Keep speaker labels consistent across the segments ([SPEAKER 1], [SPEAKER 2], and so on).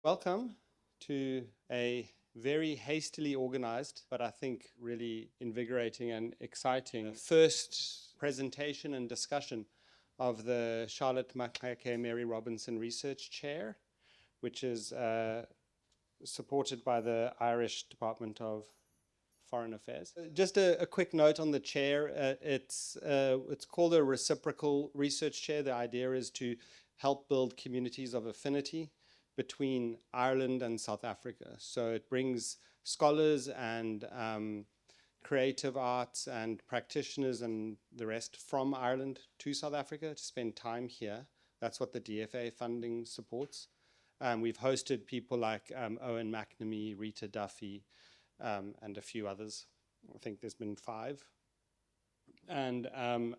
[SPEAKER 1] Welcome to a very hastily organized, but I think really invigorating and exciting first presentation and discussion of the Charlotte Maxeke Mary Robinson Research Chair, which is supported by the Irish Department of Foreign Affairs. Just a quick note on the chair. It's called a reciprocal research chair. The idea is to help build communities of affinity between Ireland and South Africa. So it brings scholars and creative arts and practitioners and the rest from Ireland to South Africa to spend time here. That's what the DFA funding supports. We've hosted people like Owen McNamee, Rita Duffy, and a few others. I think there's been 5. And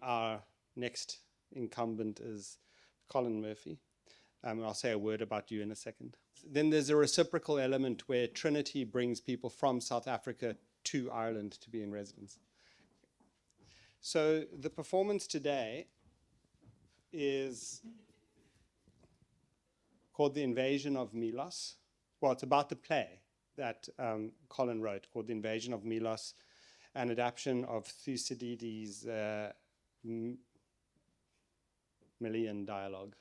[SPEAKER 1] our next incumbent is Colin Murphy. I'll say a word about you in a second. Then there's a reciprocal element where Trinity brings people from South Africa to Ireland to be in residence. So the performance today is called The Invasion of Melos. Well, it's about the play that Colin wrote called The Invasion of Melos, an adaptation of Thucydides Melian Dialogue.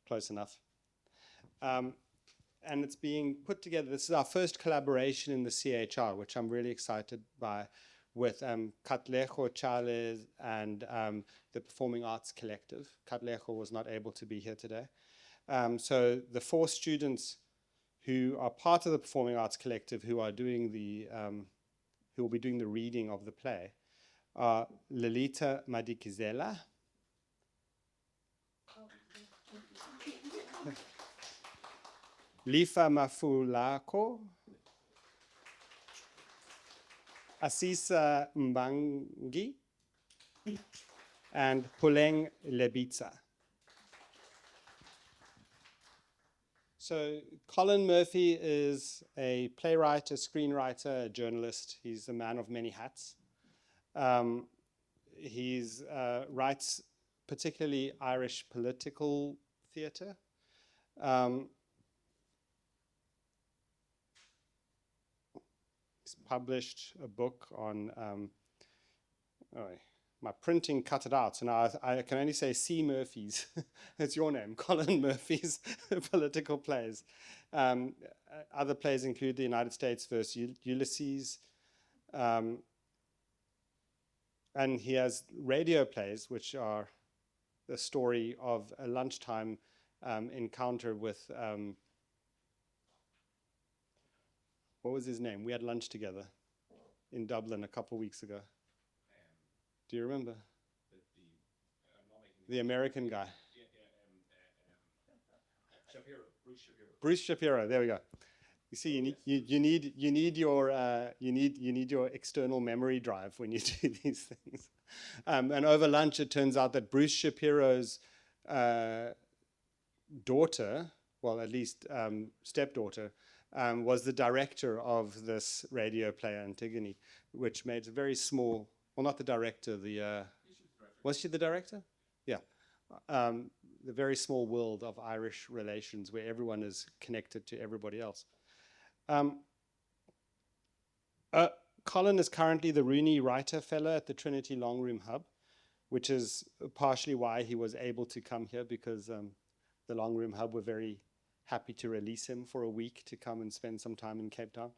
[SPEAKER 1] Close enough. And it's being put together. This is our first collaboration in the CHR, which I'm really excited by, with Katlejo Chales and the Performing Arts Collective. Katlejo was not able to be here today. So the 4 students who are part of the Performing Arts Collective who are doing the, who will be doing the reading of the play are Lelita Madikizela, Lifa Mafulako, Asisa Mbangi, and Puleng Lebitsa. So Colin Murphy is a playwright, a screenwriter, a journalist. He's a man of many hats. He writes particularly Irish political theatre. He's published a book on, my printing cut it out, so now I can only say C. Murphy's. It's your name, Colin Murphy's political plays. Other plays include The United States versus Ulysses, and he has radio plays, which are the story of a lunchtime encounter with, what was his name? We had lunch together in Dublin a couple weeks ago. Do you remember? The American guy.
[SPEAKER 2] Shapiro, Bruce Shapiro.
[SPEAKER 1] Bruce Shapiro. There we go. You see, you need your external memory drive when you do these things. And over lunch, it turns out that Bruce Shapiro's daughter, well, at least stepdaughter, was the director of this radio play Antigone, which made a very small. Well, not the director. Was she the director? Yeah. The very small world of Irish relations where everyone is connected to everybody else. Colin is currently the Rooney Writer Fellow at the Trinity Long Room Hub, which is partially why he was able to come here, because the Long Room Hub were very happy to release him for a week to come and spend some time in Cape Town.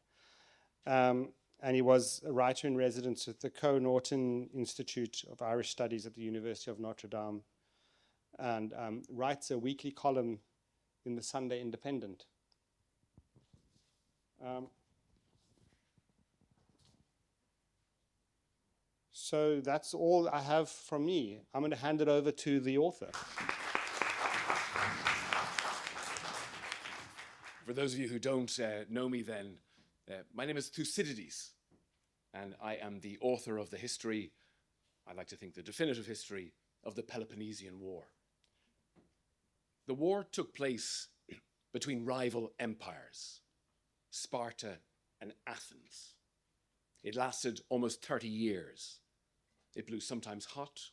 [SPEAKER 1] And he was a writer in residence at the Co Norton Institute of Irish Studies at the University of Notre Dame, and writes a weekly column in the Sunday Independent. So that's all I have from me. I'm going to hand it over to the author.
[SPEAKER 2] For those of you who don't know me then, my name is Thucydides, and I am the author of the history, I like to think the definitive history, of the Peloponnesian War. The war took place between rival empires, Sparta and Athens. It lasted almost 30 years. It blew sometimes hot,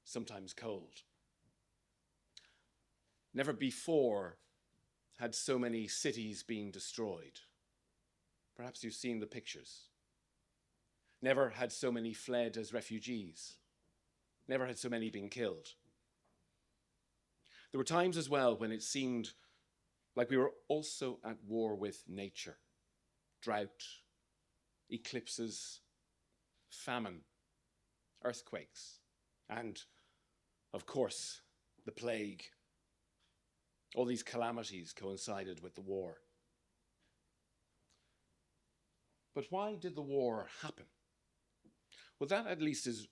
[SPEAKER 2] sometimes cold. Never before had so many cities been destroyed. Perhaps you've seen the pictures. Never had so many fled as refugees. Never had so many been killed. There were times as well when it seemed like we were also at war with nature. Drought, eclipses, famine, earthquakes, and, of course, the plague. All these calamities coincided with the war. But why did the war happen? Well, that at least is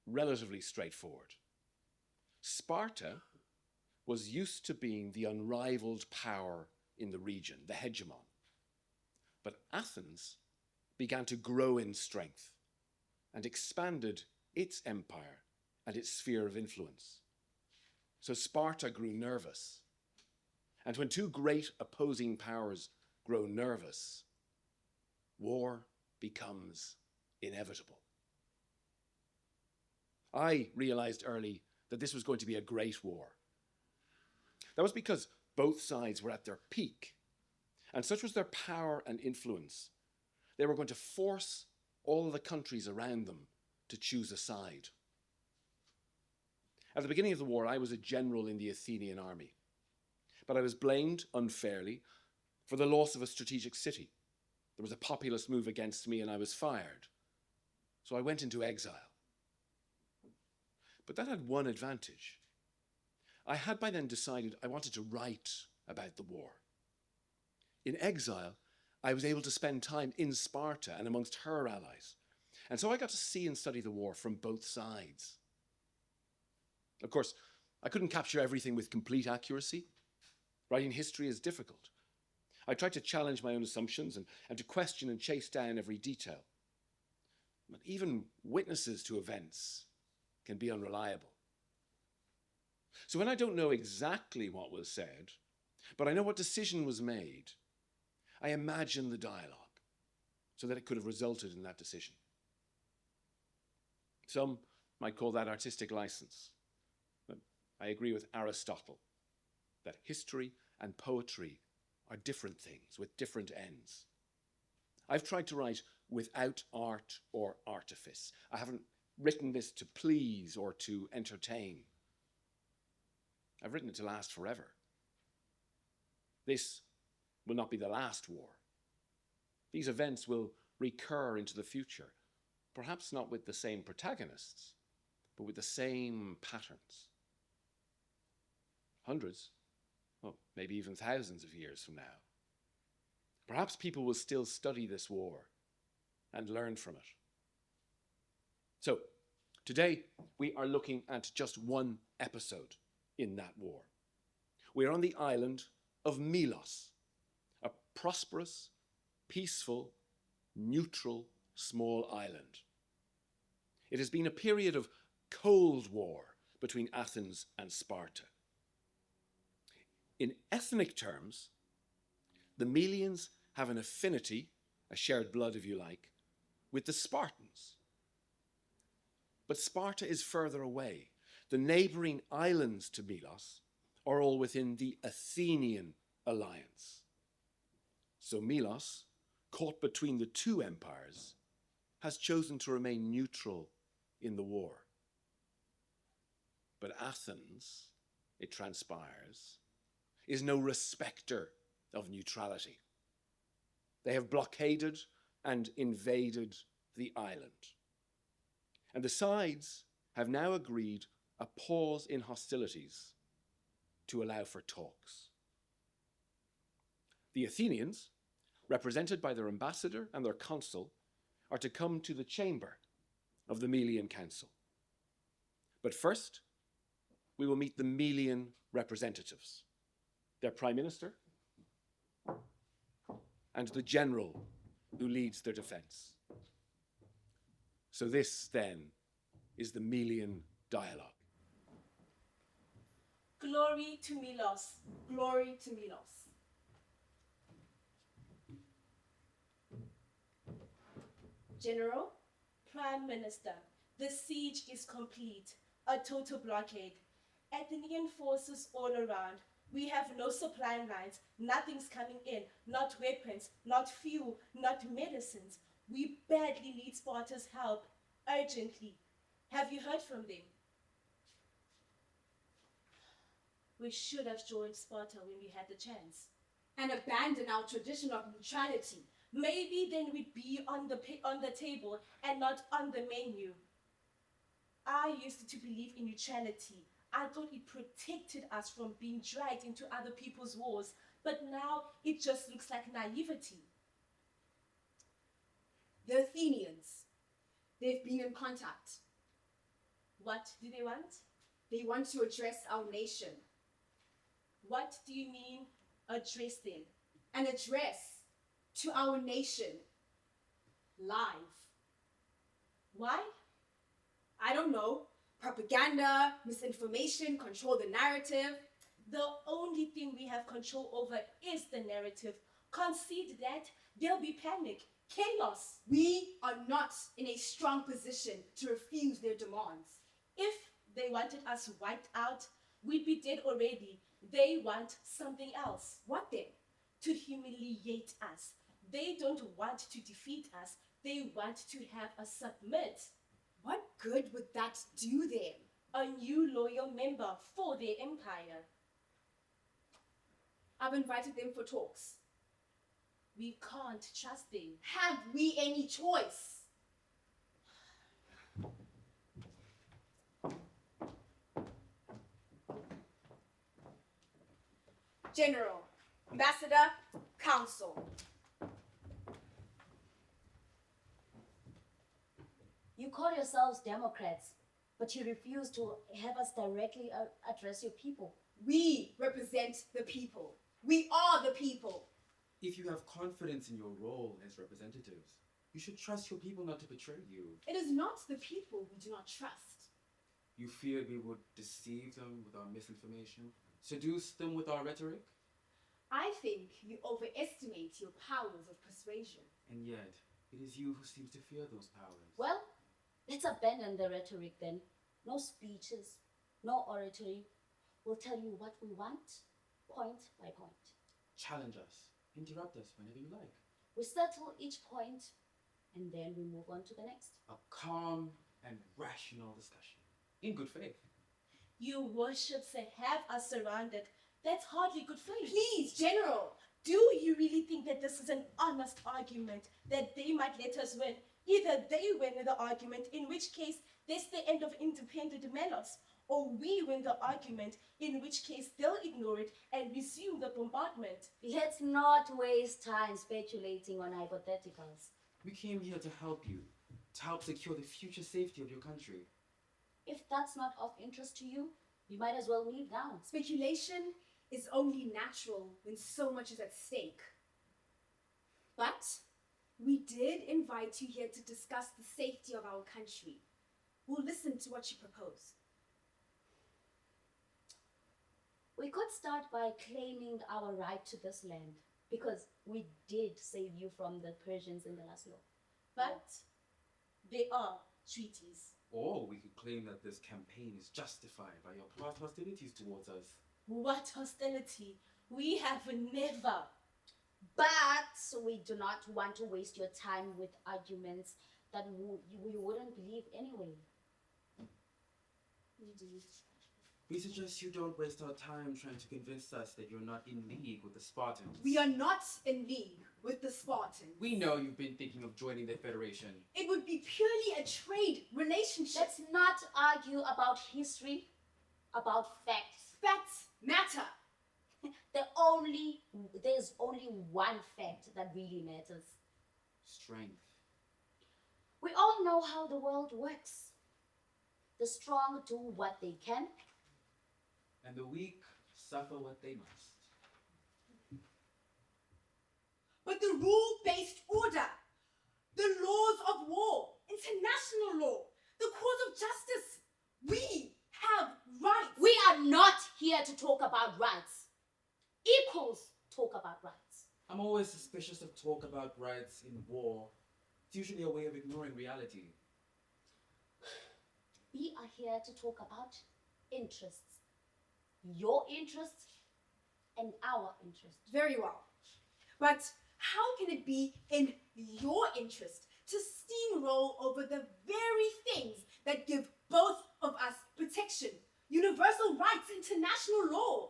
[SPEAKER 2] relatively straightforward. Sparta was used to being the unrivaled power in the region, the hegemon. But Athens began to grow in strength and expanded its empire and its sphere of influence. So Sparta grew nervous. And when two great opposing powers grow nervous, war becomes inevitable. I realized early that this was going to be a great war. That was because both sides were at their peak, and such was their power and influence. They were going to force all the countries around them to choose a side. At the beginning of the war, I was a general in the Athenian army, but I was blamed unfairly for the loss of a strategic city. There was a populist move against me and I was fired. So I went into exile. But that had one advantage. I had by then decided I wanted to write about the war. In exile, I was able to spend time in Sparta and amongst her allies. And so I got to see and study the war from both sides. Of course, I couldn't capture everything with complete accuracy. Writing history is difficult. I tried to challenge my own assumptions and to question and chase down every detail. But even witnesses to events can be unreliable. So when I don't know exactly what was said, but I know what decision was made, I imagine the dialogue so that it could have resulted in that decision. Some might call that artistic license. But I agree with Aristotle that history and poetry are different things with different ends. I've tried to write without art or artifice. I haven't written this to please or to entertain. I've written it to last forever. This will not be the last war. These events will recur into the future, perhaps not with the same protagonists, but with the same patterns. Hundreds, well, maybe even thousands of years from now. Perhaps people will still study this war and learn from it. So, today we are looking at just one episode in that war. We are on the island of Melos, a prosperous, peaceful, neutral, small island. It has been a period of cold war between Athens and Sparta. In ethnic terms, the Melians have an affinity, a shared blood if you like, with the Spartans. But Sparta is further away. The neighboring islands to Melos are all within the Athenian alliance. So Melos, caught between the two empires, has chosen to remain neutral in the war. But Athens, it transpires, is no respecter of neutrality. They have blockaded and invaded the island. And the sides have now agreed a pause in hostilities to allow for talks. The Athenians, represented by their ambassador and their consul, are to come to the chamber of the Melian Council. But first, we will meet the Melian representatives, their prime minister, and the general who leads their defense. So this, then, is the Melian Dialogue.
[SPEAKER 3] Glory to Melos, glory to Melos. General, Prime Minister, the siege is complete, a total blockade. Athenian forces all around, We have no supply lines, nothing's coming in, not weapons, not fuel, not medicines. We badly need Sparta's help, urgently. Have you heard from them? We should have joined Sparta when we had the chance.
[SPEAKER 4] And abandon our tradition of neutrality.
[SPEAKER 3] Maybe then we'd be on the table and not on the menu. I used to believe in neutrality. I thought it protected us from being dragged into other people's wars, but now it just looks like naivety.
[SPEAKER 4] The Athenians, they've been in contact.
[SPEAKER 3] What do they want?
[SPEAKER 4] They want to address our nation.
[SPEAKER 3] What do you mean, address them?
[SPEAKER 4] An address to our nation, live.
[SPEAKER 3] Why?
[SPEAKER 4] I don't know. Propaganda, misinformation, control the narrative.
[SPEAKER 3] The only thing we have control over is the narrative. Concede that, there'll be panic, chaos.
[SPEAKER 4] We are not in a strong position to refuse their demands.
[SPEAKER 3] If they wanted us wiped out, we'd be dead already. They want something else.
[SPEAKER 4] What then?
[SPEAKER 3] To humiliate us. They don't want to defeat us. They want to have us submit.
[SPEAKER 4] What good would that do them?
[SPEAKER 3] A new loyal member for their empire.
[SPEAKER 4] I've invited them for talks.
[SPEAKER 3] We can't trust them.
[SPEAKER 4] Have we any choice? General, Ambassador, Council.
[SPEAKER 5] You call yourselves Democrats, but you refuse to have us directly address your people.
[SPEAKER 4] We represent the people. We are the people.
[SPEAKER 6] If you have confidence in your role as representatives, you should trust your people not to betray you.
[SPEAKER 4] It is not the people we do not trust.
[SPEAKER 6] You feared we would deceive them with our misinformation, seduce them with our rhetoric,
[SPEAKER 4] I think you overestimate your powers of persuasion.
[SPEAKER 6] and yet it is you who seems to fear those powers.
[SPEAKER 5] Well, let's abandon the rhetoric then. No speeches, no oratory. We'll tell you what we want, point by point.
[SPEAKER 6] Challenge us, interrupt us whenever you like.
[SPEAKER 5] We settle each point, and then we move on to the next.
[SPEAKER 6] A calm and rational discussion, in good faith.
[SPEAKER 3] You worships have us surrounded. That's hardly good faith.
[SPEAKER 4] Please, General.
[SPEAKER 3] Do you really think that this is an honest argument, that they might let us win? Either they win the argument, in which case that's the end of independent Melos, or we win the argument, in which case they'll ignore it and resume the bombardment.
[SPEAKER 5] Let's not waste time speculating on hypotheticals.
[SPEAKER 6] We came here to help you, to help secure the future safety of your country.
[SPEAKER 5] If that's not of interest to you, we might as well leave now.
[SPEAKER 4] Speculation is only natural when so much is at stake. But we did invite you here to discuss the safety of our country. We'll listen to what you propose.
[SPEAKER 5] We could start by claiming our right to this land, because we did save you from the Persians in the last war.
[SPEAKER 3] But there are treaties.
[SPEAKER 6] Or we could claim that this campaign is justified by your past hostilities towards us.
[SPEAKER 3] What hostility? We have never.
[SPEAKER 5] But we do not want to waste your time with arguments that we wouldn't believe anyway.
[SPEAKER 6] We suggest you don't waste our time trying to convince us that you're not in league with the Spartans.
[SPEAKER 4] We are not in league with the Spartans.
[SPEAKER 6] We know you've been thinking of joining the Federation.
[SPEAKER 4] It would be purely a trade relationship.
[SPEAKER 5] Let's not argue about history, about facts.
[SPEAKER 4] Facts matter.
[SPEAKER 5] There's only one fact that really matters.
[SPEAKER 6] Strength.
[SPEAKER 5] We all know how the world works. The strong do what they can.
[SPEAKER 6] And the weak suffer what they must.
[SPEAKER 4] But the rule-based order, the laws of war, international law, the cause of justice, we have rights.
[SPEAKER 5] We are not here to talk about rights. Equals talk about rights.
[SPEAKER 6] I'm always suspicious of talk about rights in war. It's usually a way of ignoring reality.
[SPEAKER 5] We are here to talk about interests. Your interests and our interest.
[SPEAKER 4] Very well. But how can it be in your interest to steamroll over the very things that give both of us protection, universal rights, international law?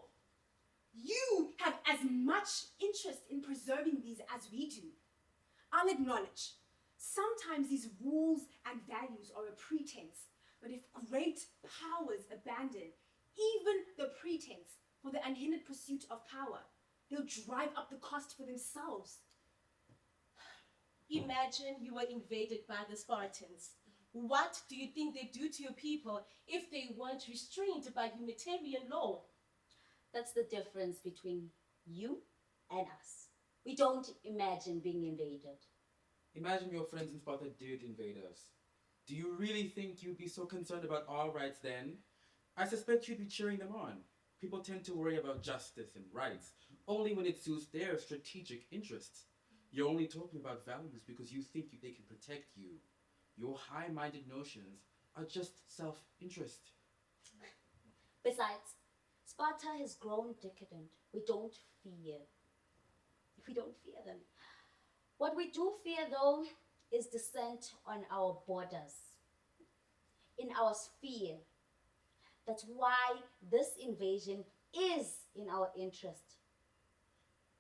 [SPEAKER 4] You have as much interest in preserving these as we do. I'll acknowledge, sometimes these rules and values are a pretense, but if great powers abandon even the pretense for the unhindered pursuit of power, they'll drive up the cost for themselves.
[SPEAKER 3] Imagine you were invaded by the Spartans. What do you think they'd do to your people if they weren't restrained by humanitarian law?
[SPEAKER 5] That's the difference between you and us. We don't imagine being invaded.
[SPEAKER 6] Imagine your friends in Sparta did invade us. Do you really think you'd be so concerned about our rights then? I suspect you'd be cheering them on. People tend to worry about justice and rights only when it suits their strategic interests. You're only talking about values because you think they can protect you. Your high-minded notions are just self-interest.
[SPEAKER 5] Besides, Sparta has grown decadent. We don't fear them. What we do fear, though, is dissent on our borders, in our sphere. That's why this invasion is in our interest.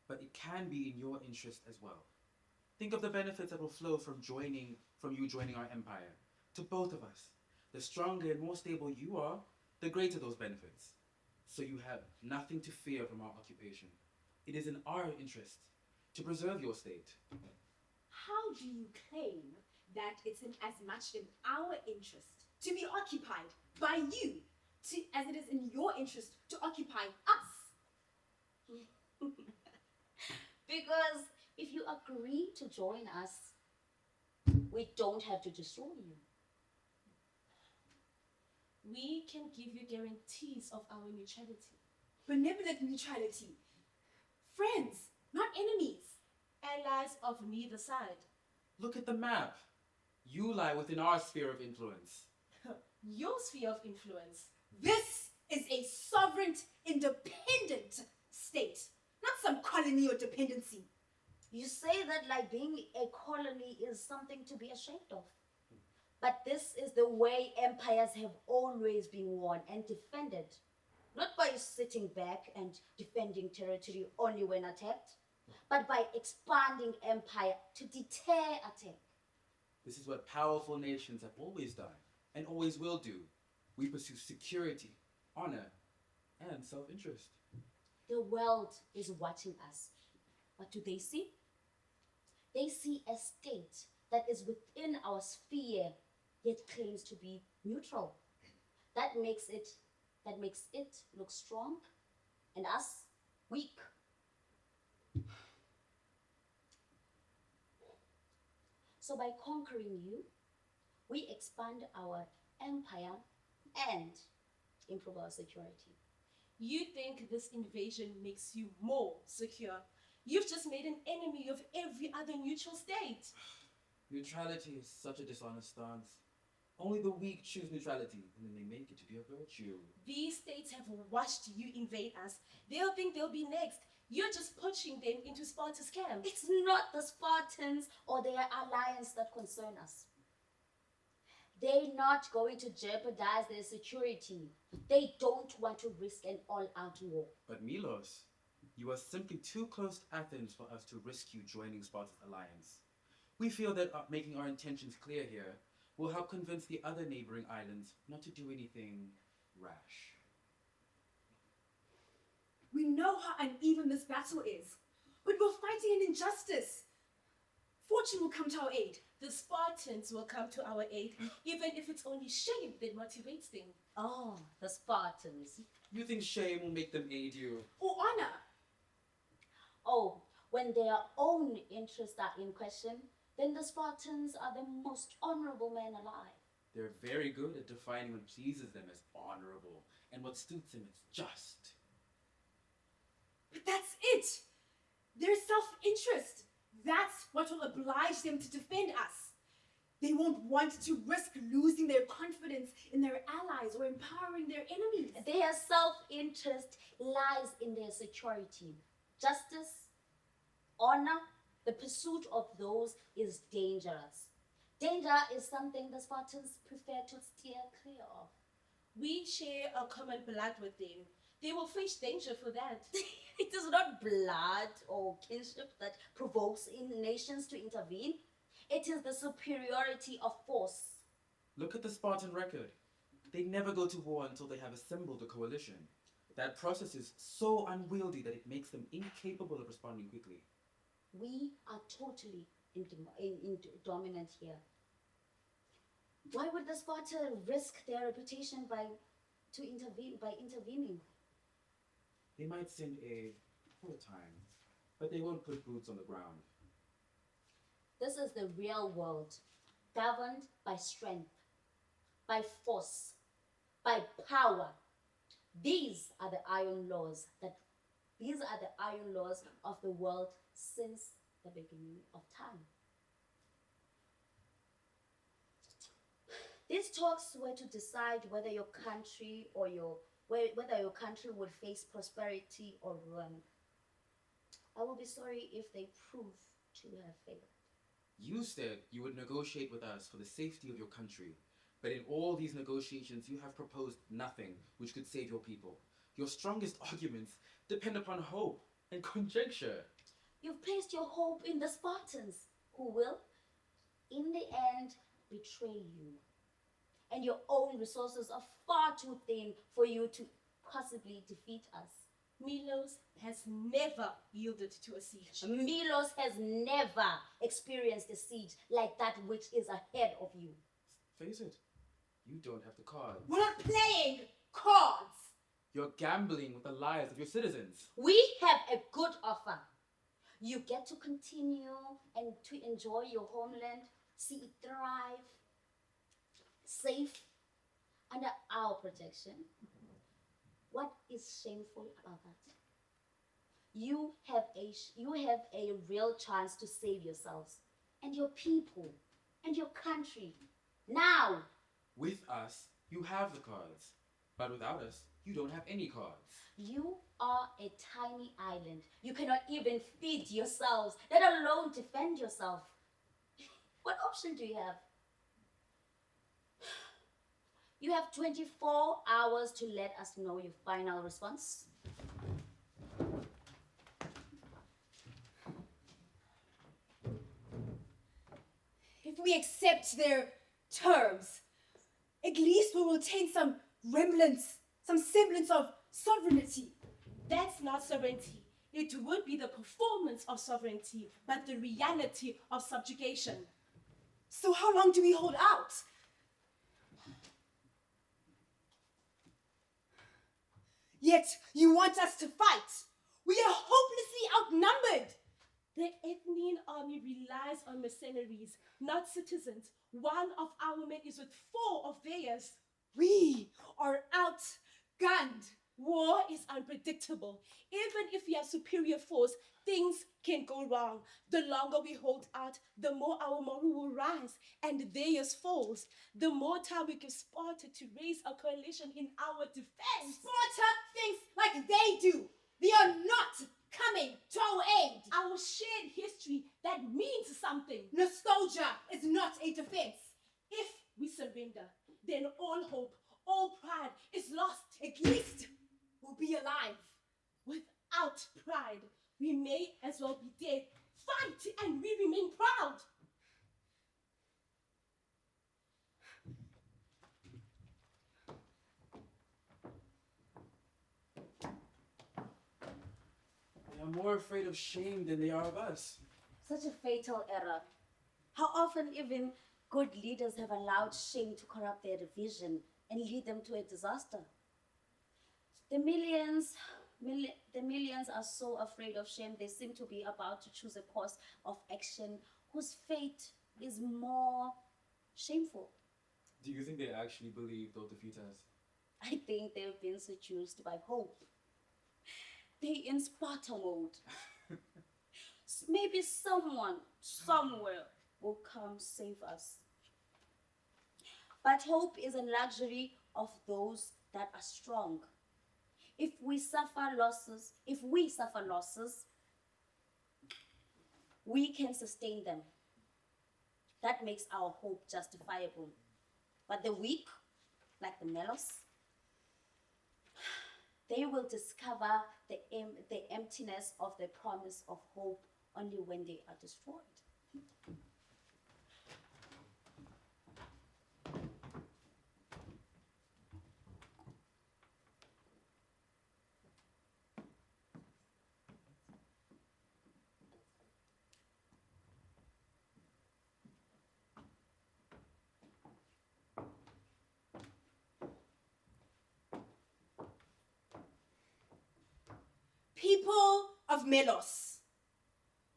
[SPEAKER 6] But it can be in your interest as well. Think of the benefits that will flow from you joining our empire. To both of us. The stronger and more stable you are, the greater those benefits. So you have nothing to fear from our occupation. It is in our interest to preserve your state.
[SPEAKER 4] How do you claim that it's as much in our interest to be occupied by you as it is in your interest to occupy us?
[SPEAKER 5] Because if you agree to join us, we don't have to destroy you.
[SPEAKER 3] We can give you guarantees of our neutrality.
[SPEAKER 4] Benevolent neutrality. Friends, not enemies.
[SPEAKER 3] Allies of neither side.
[SPEAKER 6] Look at the map. You lie within our sphere of influence.
[SPEAKER 3] Your sphere of influence.
[SPEAKER 4] This is a sovereign, independent state, not some colony or dependency.
[SPEAKER 5] You say that like being a colony is something to be ashamed of. But this is the way empires have always been won and defended. Not by sitting back and defending territory only when attacked, but by expanding empire to deter attack.
[SPEAKER 6] This is what powerful nations have always done and always will do. We pursue security, honor, and self-interest.
[SPEAKER 5] The world is watching us. What do they see? They see a state that is within our sphere, yet claims to be neutral. That makes it look strong, and us weak. So by conquering you, we expand our empire and improve our security.
[SPEAKER 3] You think this invasion makes you more secure. You've just made an enemy of every other neutral state.
[SPEAKER 6] Neutrality is such a dishonest stance. Only the weak choose neutrality, and then they make it to be a virtue.
[SPEAKER 3] These states have watched you invade us. They'll think they'll be next. You're just pushing them into Sparta's camp.
[SPEAKER 5] It's not the Spartans or their alliance that concern us. They're not going to jeopardize their security. They don't want to risk an all-out war.
[SPEAKER 6] But Melos, you are simply too close to Athens for us to risk you joining Sparta's alliance. We feel that making our intentions clear here will help convince the other neighboring islands not to do anything rash.
[SPEAKER 4] We know how uneven this battle is, but we're fighting an injustice. Fortune will come to our aid.
[SPEAKER 3] The Spartans will come to our aid, even if it's only shame that motivates them.
[SPEAKER 5] Oh, the Spartans.
[SPEAKER 6] You think shame will make them aid you?
[SPEAKER 4] Or honor.
[SPEAKER 5] Oh, when their own interests are in question, then the Spartans are the most honorable men alive.
[SPEAKER 6] They're very good at defining what pleases them as honorable, and what suits them as just.
[SPEAKER 4] But that's it. Their self-interest. That's what will oblige them to defend us. They won't want to risk losing their confidence in their allies or empowering their enemies.
[SPEAKER 5] Their self-interest lies in their security. Justice, honor, the pursuit of those is dangerous. Danger is something the Spartans prefer to steer clear of.
[SPEAKER 3] We share a common blood with them. They will face danger for that.
[SPEAKER 5] It is not blood or kinship that provokes nations to intervene. It is the superiority of force.
[SPEAKER 6] Look at the Spartan record. They never go to war until they have assembled a coalition. That process is so unwieldy that it makes them incapable of responding quickly.
[SPEAKER 5] We are totally dominant here. Why would the Sparta risk their reputation by intervening?
[SPEAKER 6] They might send aid for a time, but they won't put boots on the ground.
[SPEAKER 5] This is the real world, governed by strength, by force, by power. These are the iron laws of the world since the beginning of time. These talks were to decide whether your country would face prosperity or ruin. I will be sorry if they prove to have failed.
[SPEAKER 6] You said you would negotiate with us for the safety of your country, but in all these negotiations you have proposed nothing which could save your people. Your strongest arguments depend upon hope and conjecture.
[SPEAKER 5] You've placed your hope in the Spartans, who will, in the end, betray you. And your own resources are far too thin for you to possibly defeat us.
[SPEAKER 3] Melos has never yielded to a siege.
[SPEAKER 5] Melos has never experienced a siege like that which is ahead of you.
[SPEAKER 6] Face it, you don't have the cards.
[SPEAKER 4] We're not playing cards.
[SPEAKER 6] You're gambling with the lives of your citizens.
[SPEAKER 5] We have a good offer. You get to continue and to enjoy your homeland, see it thrive, safe, under our protection. What is shameful about that? You have a real chance to save yourselves and your people and your country now.
[SPEAKER 6] With us, you have the cards, but without us, you don't have any cards.
[SPEAKER 5] You are a tiny island. You cannot even feed yourselves, let alone defend yourself. What option do you have? You have 24 hours to let us know your final response.
[SPEAKER 4] If we accept their terms, at least we will retain some semblance of sovereignty.
[SPEAKER 3] That's not sovereignty. It would be the performance of sovereignty, but the reality of subjugation.
[SPEAKER 4] So how long do we hold out? Yet you want us to fight. We are hopelessly outnumbered.
[SPEAKER 3] The Athenian army relies on mercenaries, not citizens. One of our men is with 4 of theirs.
[SPEAKER 4] We are outgunned.
[SPEAKER 3] War is unpredictable. Even if we have superior force, things can go wrong. The longer we hold out, the more our morale will rise and theirs falls. The more time we give Sparta to raise a coalition in our defense.
[SPEAKER 4] Sparta thinks like they do. They are not coming to our aid.
[SPEAKER 3] Our shared history that means something.
[SPEAKER 4] Nostalgia is not a defense.
[SPEAKER 3] If we surrender, then all hope, all pride is lost.
[SPEAKER 4] At least we'll be alive.
[SPEAKER 3] Without pride, we may as well be dead. Fight and we remain proud.
[SPEAKER 6] They are more afraid of shame than they are of us.
[SPEAKER 5] Such a fatal error. How often even good leaders have allowed shame to corrupt their vision and lead them to a disaster. The millions are so afraid of shame, they seem to be about to choose a course of action whose fate is more shameful.
[SPEAKER 6] Do you think they actually believe they'll defeat us?
[SPEAKER 5] I think they've been seduced by hope. They're in Sparta mode. Maybe someone, somewhere, will come save us. But hope is a luxury of those that are strong. If we suffer losses, we can sustain them. That makes our hope justifiable. But the weak, like the Melos, they will discover the emptiness of the promise of hope only when they are destroyed.
[SPEAKER 4] People of Melos,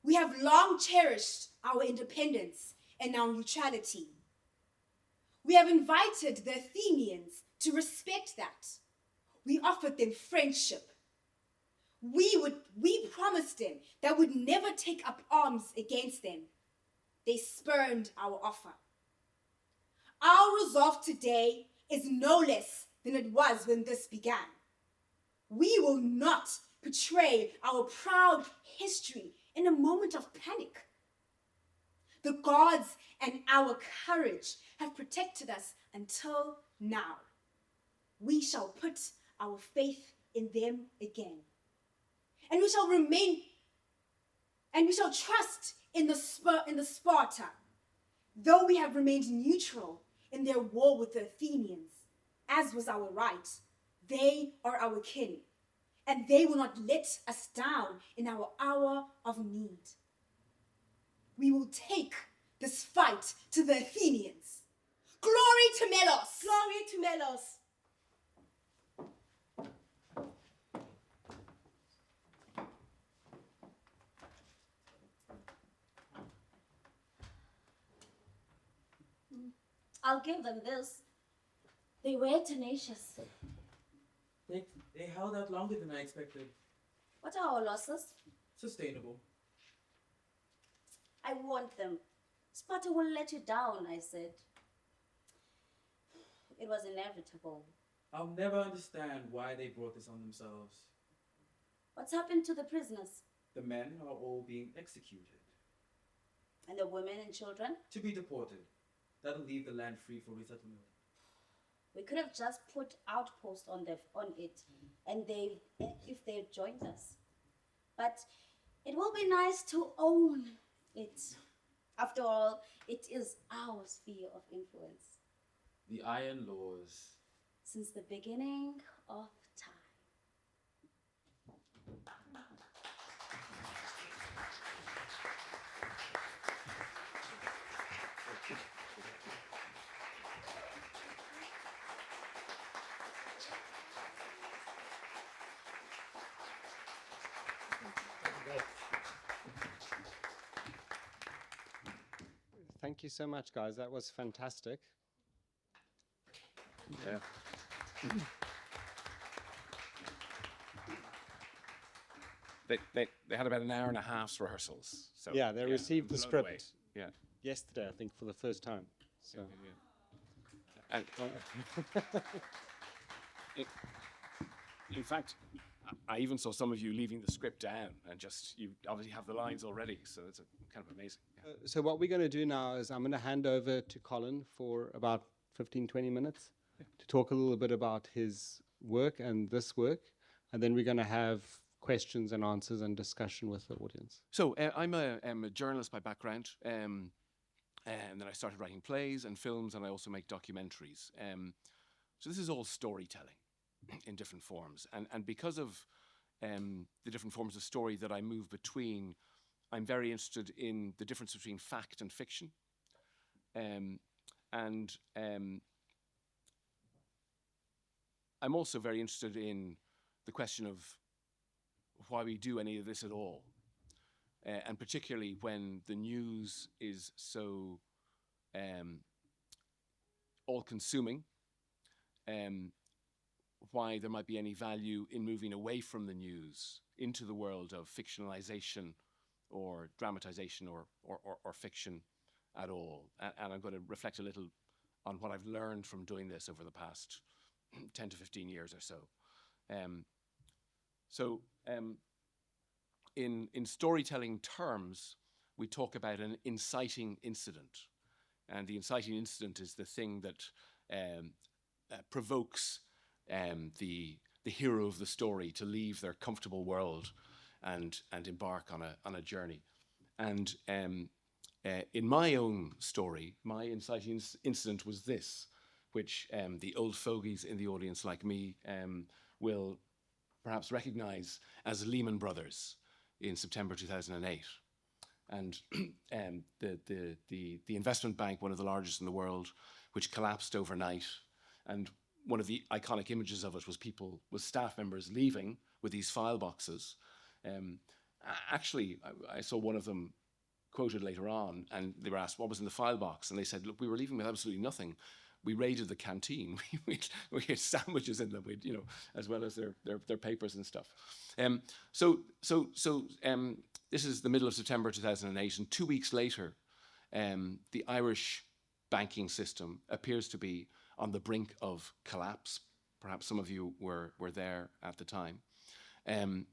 [SPEAKER 4] we have long cherished our independence and our neutrality. We have invited the Athenians to respect that. We offered them friendship. We promised them that we'd never take up arms against them. They spurned our offer. Our resolve today is no less than it was when this began. We will not betray our proud history in a moment of panic. The gods and our courage have protected us until now. We shall put our faith in them again. And we shall trust in the Sparta, though we have remained neutral in their war with the Athenians, as was our right. They are our kin, and they will not let us down in our hour of need. We will take this fight to the Athenians. Glory to Melos!
[SPEAKER 3] Glory to Melos!
[SPEAKER 5] I'll give them this. They were tenacious.
[SPEAKER 6] They held out longer than I expected.
[SPEAKER 5] What are our losses?
[SPEAKER 6] Sustainable.
[SPEAKER 5] I warned them. Sparta will let you down, I said. It was inevitable.
[SPEAKER 6] I'll never understand why they brought this on themselves.
[SPEAKER 5] What's happened to the prisoners?
[SPEAKER 6] The men are all being executed.
[SPEAKER 5] And the women and children?
[SPEAKER 6] To be deported. That'll leave the land free for resettlement.
[SPEAKER 5] We could have just put outposts on it, and if they joined us. But it will be nice to own it. After all, it is our sphere of influence.
[SPEAKER 6] The Iron Laws.
[SPEAKER 5] Since the beginning of time.
[SPEAKER 1] Thank you so much, guys. That was fantastic.
[SPEAKER 2] Yeah. They had about an hour and a half's rehearsals. So
[SPEAKER 1] Yeah, they received the
[SPEAKER 2] blown away.
[SPEAKER 1] script
[SPEAKER 2] Yeah.
[SPEAKER 1] yesterday, I think, for the first time. So
[SPEAKER 2] And in fact, I even saw some of you leaving the script down and just, you obviously have the lines already, so it's kind of amazing. Yeah.
[SPEAKER 1] So what we're going to do now is I'm going to hand over to Colin for about 15, 20 minutes to talk a little bit about his work and this work, and then we're going to have questions and answers and discussion with the audience.
[SPEAKER 2] So I'm a journalist by background, and then I started writing plays and films, and I also make documentaries. So this is all storytelling in different forms. And because of the different forms of story that I move between, I'm very interested in the difference between fact and fiction. I'm also very interested in the question of why we do any of this at all. And particularly when the news is so all-consuming, why there might be any value in moving away from the news into the world of fictionalization or dramatization or fiction at all. And I'm going to reflect a little on what I've learned from doing this over the past 10 to 15 years or so. In storytelling terms, we talk about an inciting incident. And the inciting incident is the thing that provokes the hero of the story to leave their comfortable world and embark on a journey. And in my own story, my inciting incident was this, which the old fogies in the audience like me will perhaps recognize as Lehman Brothers in September 2008. And the investment bank, one of the largest in the world, which collapsed overnight. And one of the iconic images of it was staff members leaving with these file boxes. Actually, I saw one of them quoted later on, and they were asked what was in the file box, and they said, "Look, we were leaving with absolutely nothing. We raided the canteen. we had sandwiches in them, as well as their papers and stuff." This is the middle of September 2008, and 2 weeks later, the Irish banking system appears to be on the brink of collapse. Perhaps some of you were there at the time. And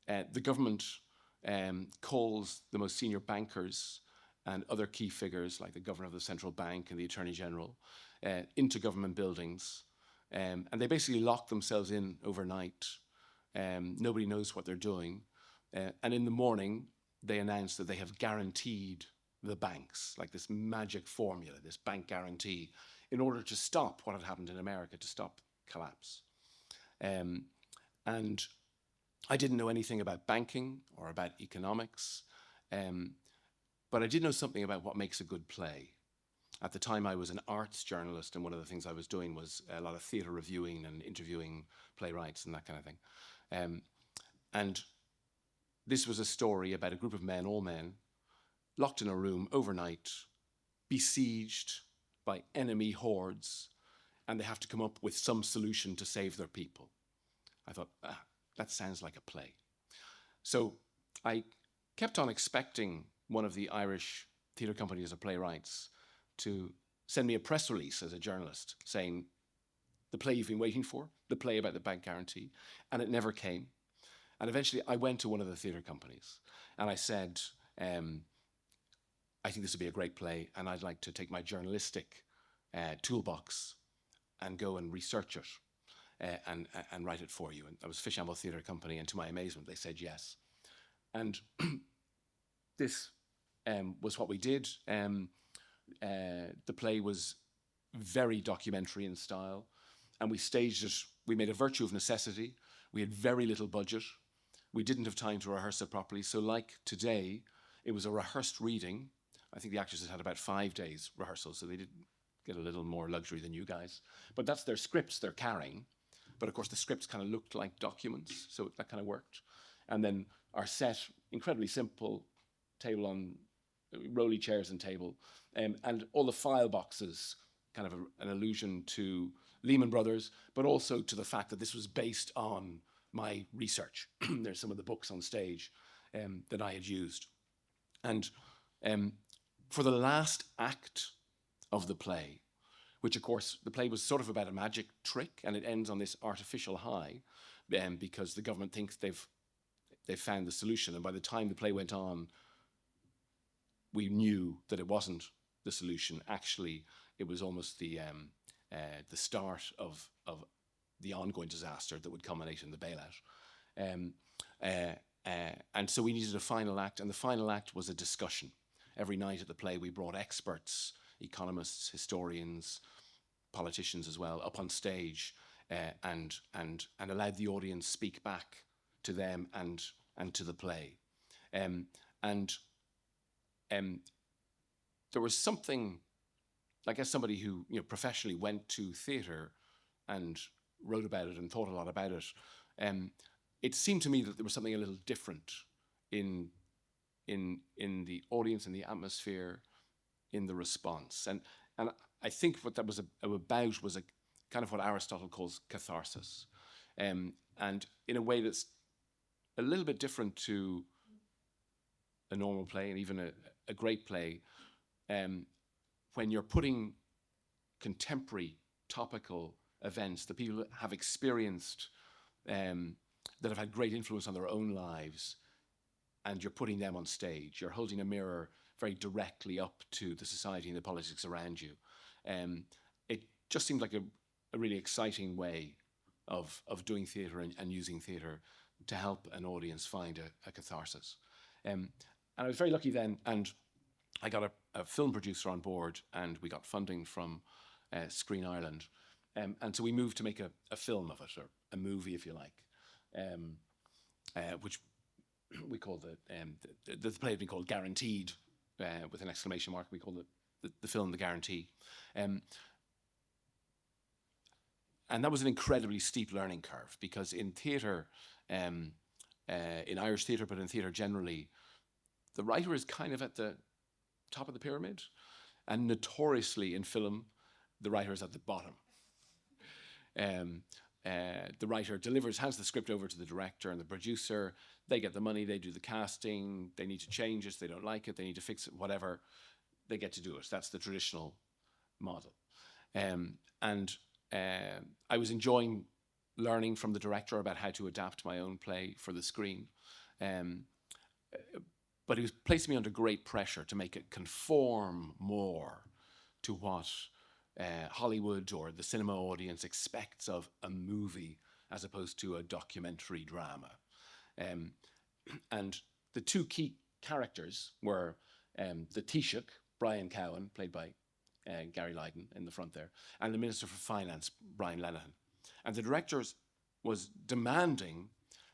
[SPEAKER 2] the government calls the most senior bankers and other key figures like the governor of the central bank and the attorney general into government buildings. And they basically lock themselves in overnight. Nobody knows what they're doing. And in the morning, they announce that they have guaranteed the banks, like this magic formula, this bank guarantee, in order to stop what had happened in America, to stop collapse. And I didn't know anything about banking or about economics, but I did know something about what makes a good play. At the time, I was an arts journalist, and one of the things I was doing was a lot of theatre reviewing and interviewing playwrights and that kind of thing. And this was a story about a group of men, all men, locked in a room overnight, besieged by enemy hordes, and they have to come up with some solution to save their people. I thought, that sounds like a play. So I kept on expecting one of the Irish theatre companies or playwrights to send me a press release as a journalist saying, the play you've been waiting for, the play about the bank guarantee, and it never came. And eventually I went to one of the theatre companies and I said, I think this would be a great play, and I'd like to take my journalistic toolbox and go and research it and write it for you. And that was Fishamble Theatre Company, and to my amazement, they said yes. And this was what we did. The play was very documentary in style, and we staged it. We made a virtue of necessity. We had very little budget. We didn't have time to rehearse it properly. So like today, it was a rehearsed reading. I think the actresses had about 5 days rehearsal, so they did get a little more luxury than you guys. But that's their scripts they're carrying. But of course, the scripts kind of looked like documents, so that kind of worked. And then our set, incredibly simple, table on rolly chairs and table, and all the file boxes, kind of an allusion to Lehman Brothers, but also to the fact that this was based on my research. There's some of the books on stage that I had used. And for the last act of the play, which of course the play was sort of about a magic trick, and it ends on this artificial high because the government thinks they've found the solution. And by the time the play went on, we knew that it wasn't the solution. Actually, it was almost the start of the ongoing disaster that would culminate in the bailout. And so we needed a final act, and the final act was a discussion. Every night at the play, we brought experts, economists, historians, politicians as well, up on stage and allowed the audience speak back to them and to the play. There was something, like as somebody who professionally went to theatre and wrote about it and thought a lot about it, it seemed to me that there was something a little different in the audience, in the atmosphere, in the response. And I think what that was about was a kind of what Aristotle calls catharsis. And in a way that's a little bit different to a normal play and even a great play, when you're putting contemporary, topical events that people have experienced, that have had great influence on their own lives, and you're putting them on stage. You're holding a mirror very directly up to the society and the politics around you. It just seemed like a really exciting way of doing theatre and using theatre to help an audience find a catharsis. And I was very lucky then, and I got a film producer on board, and we got funding from Screen Ireland. And so we moved to make a film of it, or a movie, if you like, which we called the play had been called Guaranteed, with an exclamation mark. We called the film The Guarantee. And that was an incredibly steep learning curve, because in theatre, in Irish theatre, but in theatre generally, the writer is kind of at the top of the pyramid, and notoriously in film, the writer is at the bottom. The writer hands the script over to the director and the producer. They get the money, they do the casting, they need to change it, they don't like it, they need to fix it, whatever, they get to do it. That's the traditional model. I was enjoying learning from the director about how to adapt my own play for the screen. But he was placing me under great pressure to make it conform more to what Hollywood or the cinema audience expects of a movie as opposed to a documentary drama. And the two key characters were the Taoiseach, Brian Cowan, played by Gary Lydon in the front there, and the Minister for Finance, Brian Lenihan. And the director was demanding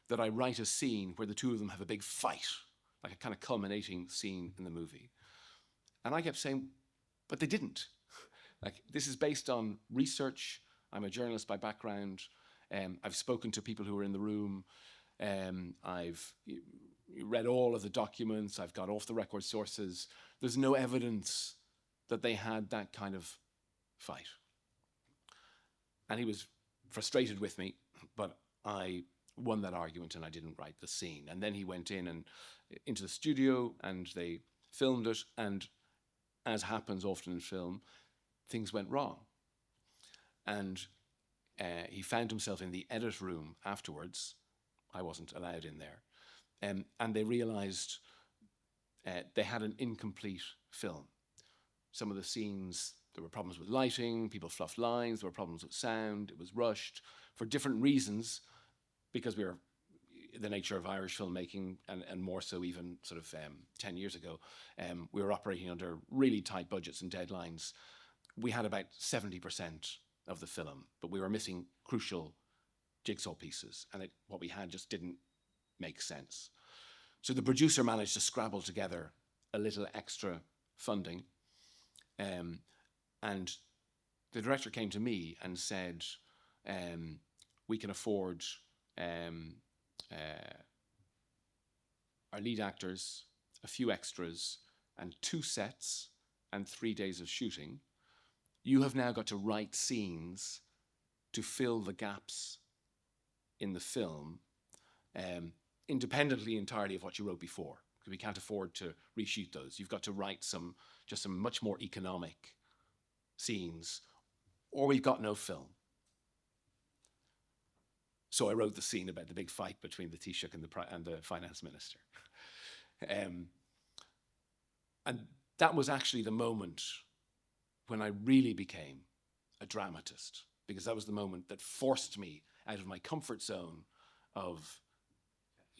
[SPEAKER 2] that I write a scene where the two of them have a big fight, like a kind of culminating scene in the movie. And I kept saying, but they didn't. Like, this is based on research. I'm a journalist by background. I've spoken to people who were in the room. I've read all of the documents. I've got off the record sources. There's no evidence that they had that kind of fight. And he was frustrated with me, but I won that argument and I didn't write the scene. And then he went into the studio and they filmed it, and as happens often in film, things went wrong. And he found himself in the edit room afterwards. I wasn't allowed in there. And they realized they had an incomplete film. Some of the scenes, there were problems with lighting, people fluffed lines, there were problems with sound, it was rushed for different reasons, because we were, the nature of Irish filmmaking, and more so even sort of 10 years ago, we were operating under really tight budgets and deadlines. We had about 70% of the film, but we were missing crucial jigsaw pieces, and what we had just didn't make sense. So the producer managed to scrabble together a little extra funding, and the director came to me and said, we can afford our lead actors, a few extras, and 2 sets and 3 days of shooting. You have now got to write scenes to fill the gaps in the film, independently entirely of what you wrote before, because we can't afford to reshoot those. You've got to write some much more economic scenes, or we've got no film. So I wrote the scene about the big fight between the Taoiseach and the finance minister. And that was actually the moment when I really became a dramatist, because that was the moment that forced me out of my comfort zone of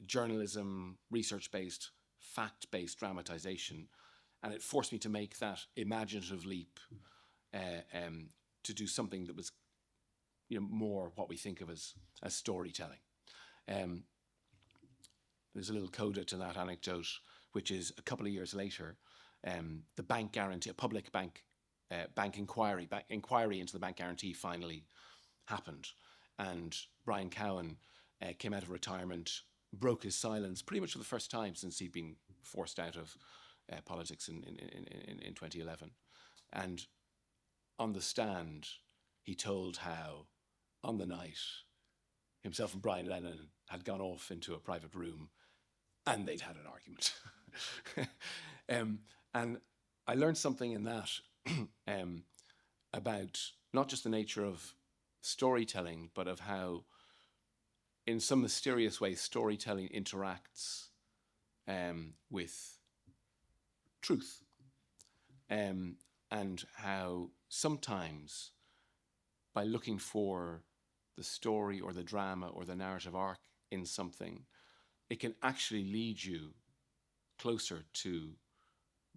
[SPEAKER 2] journalism, research-based, fact-based dramatization, and it forced me to make that imaginative leap to do something that was, more what we think of as storytelling. There's a little coda to that anecdote, which is a couple of years later, the bank guarantee, a public bank inquiry into the bank guarantee finally happened, and Brian Cowan came out of retirement, broke his silence pretty much for the first time since he'd been forced out of politics in 2011, and on the stand he told how on the night himself and Brian Lennon had gone off into a private room and they'd had an argument. And I learned something in that about not just the nature of storytelling, but of how, in some mysterious way, storytelling interacts with truth, and how sometimes by looking for the story or the drama or the narrative arc in something, it can actually lead you closer to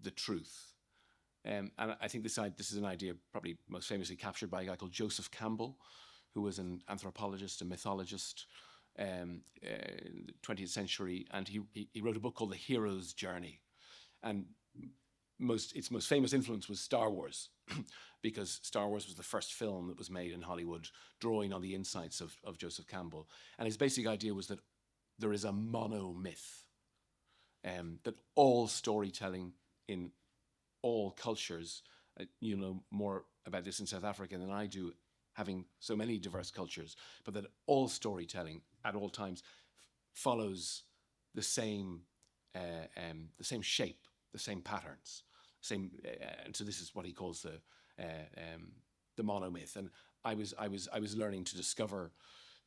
[SPEAKER 2] the truth. And I think this is an idea probably most famously captured by a guy called Joseph Campbell, who was an anthropologist, a mythologist in the 20th century, and he wrote a book called The Hero's Journey. And its most famous influence was Star Wars, because Star Wars was the first film that was made in Hollywood, drawing on the insights of Joseph Campbell. And his basic idea was that there is a mono-myth, that all storytelling in all cultures, you know more about this in South Africa than I do, having so many diverse cultures, but that all storytelling at all times follows the same shape, the same patterns, and so this is what he calls the monomyth. And I was learning to discover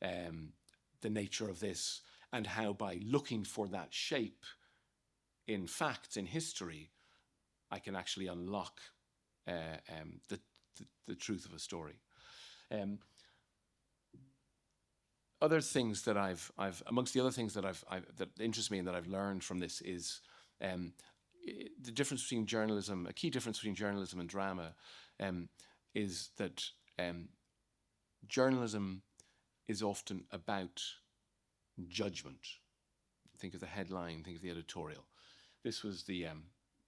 [SPEAKER 2] the nature of this, and how by looking for that shape in facts, in history, I can actually unlock the truth of a story. Other things that I've amongst the other things that that interest me and that I've learned from this is the difference between journalism. A key difference between journalism and drama is that journalism is often about judgment. Think of the headline, think of the editorial. This was the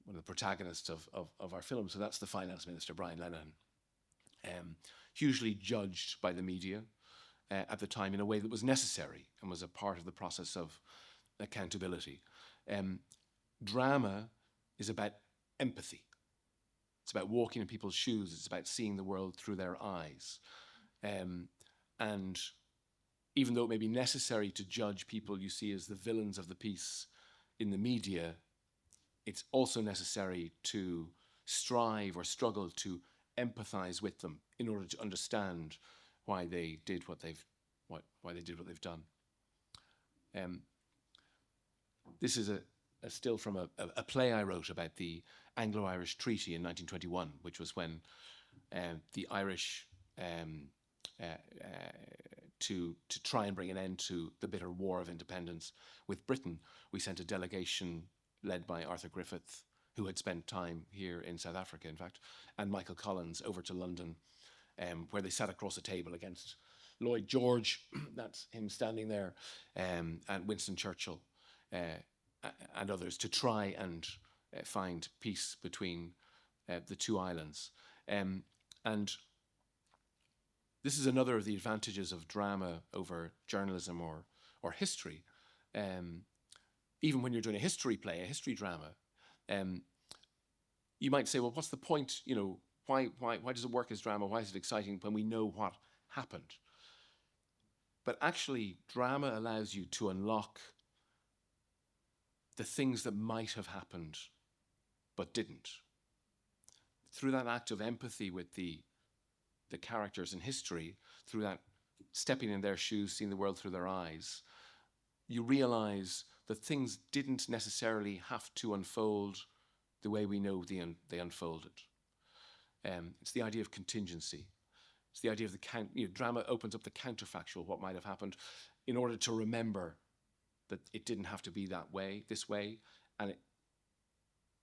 [SPEAKER 2] one of the protagonists of our film, so that's the finance minister, Brian Lenihan, hugely judged by the media at the time in a way that was necessary and was a part of the process of accountability. Drama is about empathy. It's about walking in people's shoes. It's about seeing the world through their eyes. And even though it may be necessary to judge people you see as the villains of the piece in the media, it's also necessary to strive or struggle to empathize with them in order to understand why they did what they've done. This is a still from a play I wrote about the Anglo-Irish Treaty in 1921, which was when the Irish, to try and bring an end to the bitter war of independence with Britain, we sent a delegation led by Arthur Griffith, who had spent time here in South Africa, in fact, and Michael Collins over to London, where they sat across a table against Lloyd George, that's him standing there, and Winston Churchill, and others, to try and find peace between the two islands. And this is another of the advantages of drama over journalism or history. Even when you're doing a history play, a history drama, you might say, well, what's the point? You know, why does it work as drama? Why is it exciting when we know what happened? But actually, drama allows you to unlock the things that might have happened but didn't. Through that act of empathy with the characters in history, through that stepping in their shoes, seeing the world through their eyes, you realize that things didn't necessarily have to unfold the way we know they unfolded. It's the idea of contingency. It's the idea of drama opens up the counterfactual, what might have happened, in order to remember that it didn't have to be this way, and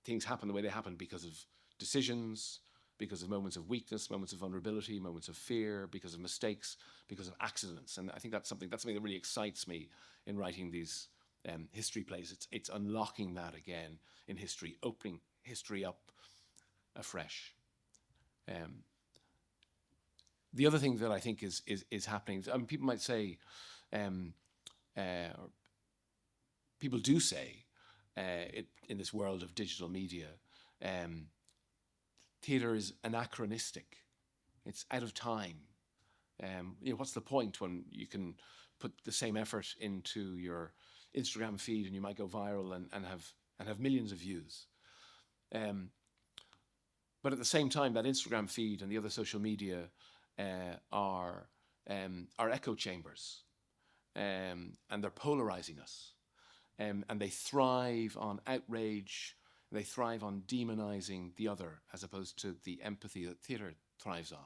[SPEAKER 2] things happen the way they happened because of decisions, because of moments of weakness, moments of vulnerability, moments of fear, because of mistakes, because of accidents. And I think that's something that really excites me in writing these history plays. It's unlocking that again in history, opening history up afresh. The other thing that I think is happening, people might say, or people do say, in this world of digital media, theatre is anachronistic. It's out of time. What's the point when you can put the same effort into your Instagram feed and you might go viral and have millions of views? But at the same time, that Instagram feed and the other social media are echo chambers, and they're polarizing us, and they thrive on outrage. They thrive on demonizing the other, as opposed to the empathy that theatre thrives on.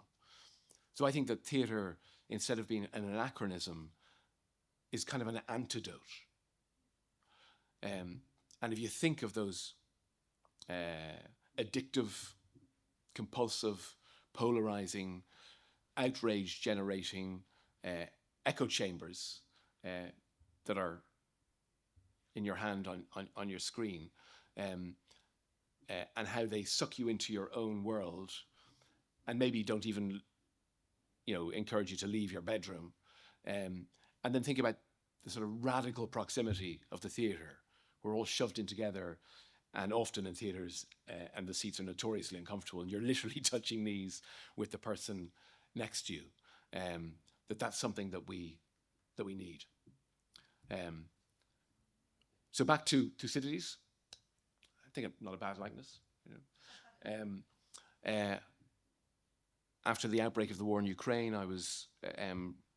[SPEAKER 2] So I think that theatre, instead of being an anachronism, is kind of an antidote. And if you think of those addictive, compulsive, polarizing, outrage-generating echo chambers that are in your hand on your screen, and how they suck you into your own world, and maybe don't even, encourage you to leave your bedroom, and then think about the sort of radical proximity of the theatre. We're all shoved in together, and often in theatres, and the seats are notoriously uncomfortable, and you're literally touching knees with the person next to you. That's something that we need. So back to Thucydides. I think not a bad likeness. After the outbreak of the war in Ukraine, I was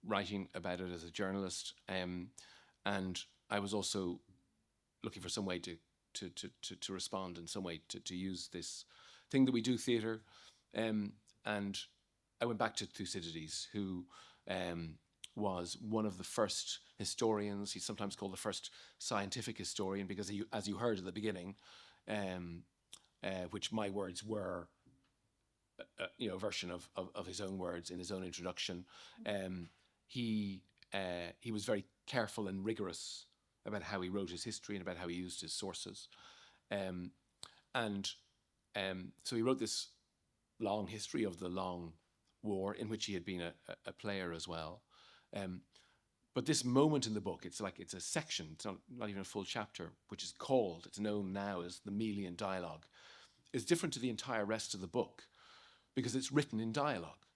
[SPEAKER 2] writing about it as a journalist, and I was also looking for some way to respond in some way, to use this thing that we do, theatre. And I went back to Thucydides, who was one of the first historians. He's sometimes called the first scientific historian, because he, as you heard at the beginning, which my words were, a version of his own words in his own introduction. He was very careful and rigorous about how he wrote his history and about how he used his sources. So he wrote this long history of the long war, in which he had been a player as well. But this moment in the book, it's a section, it's not even a full chapter, which is called, it's known now as the Melian Dialogue, is different to the entire rest of the book, because it's written in dialogue.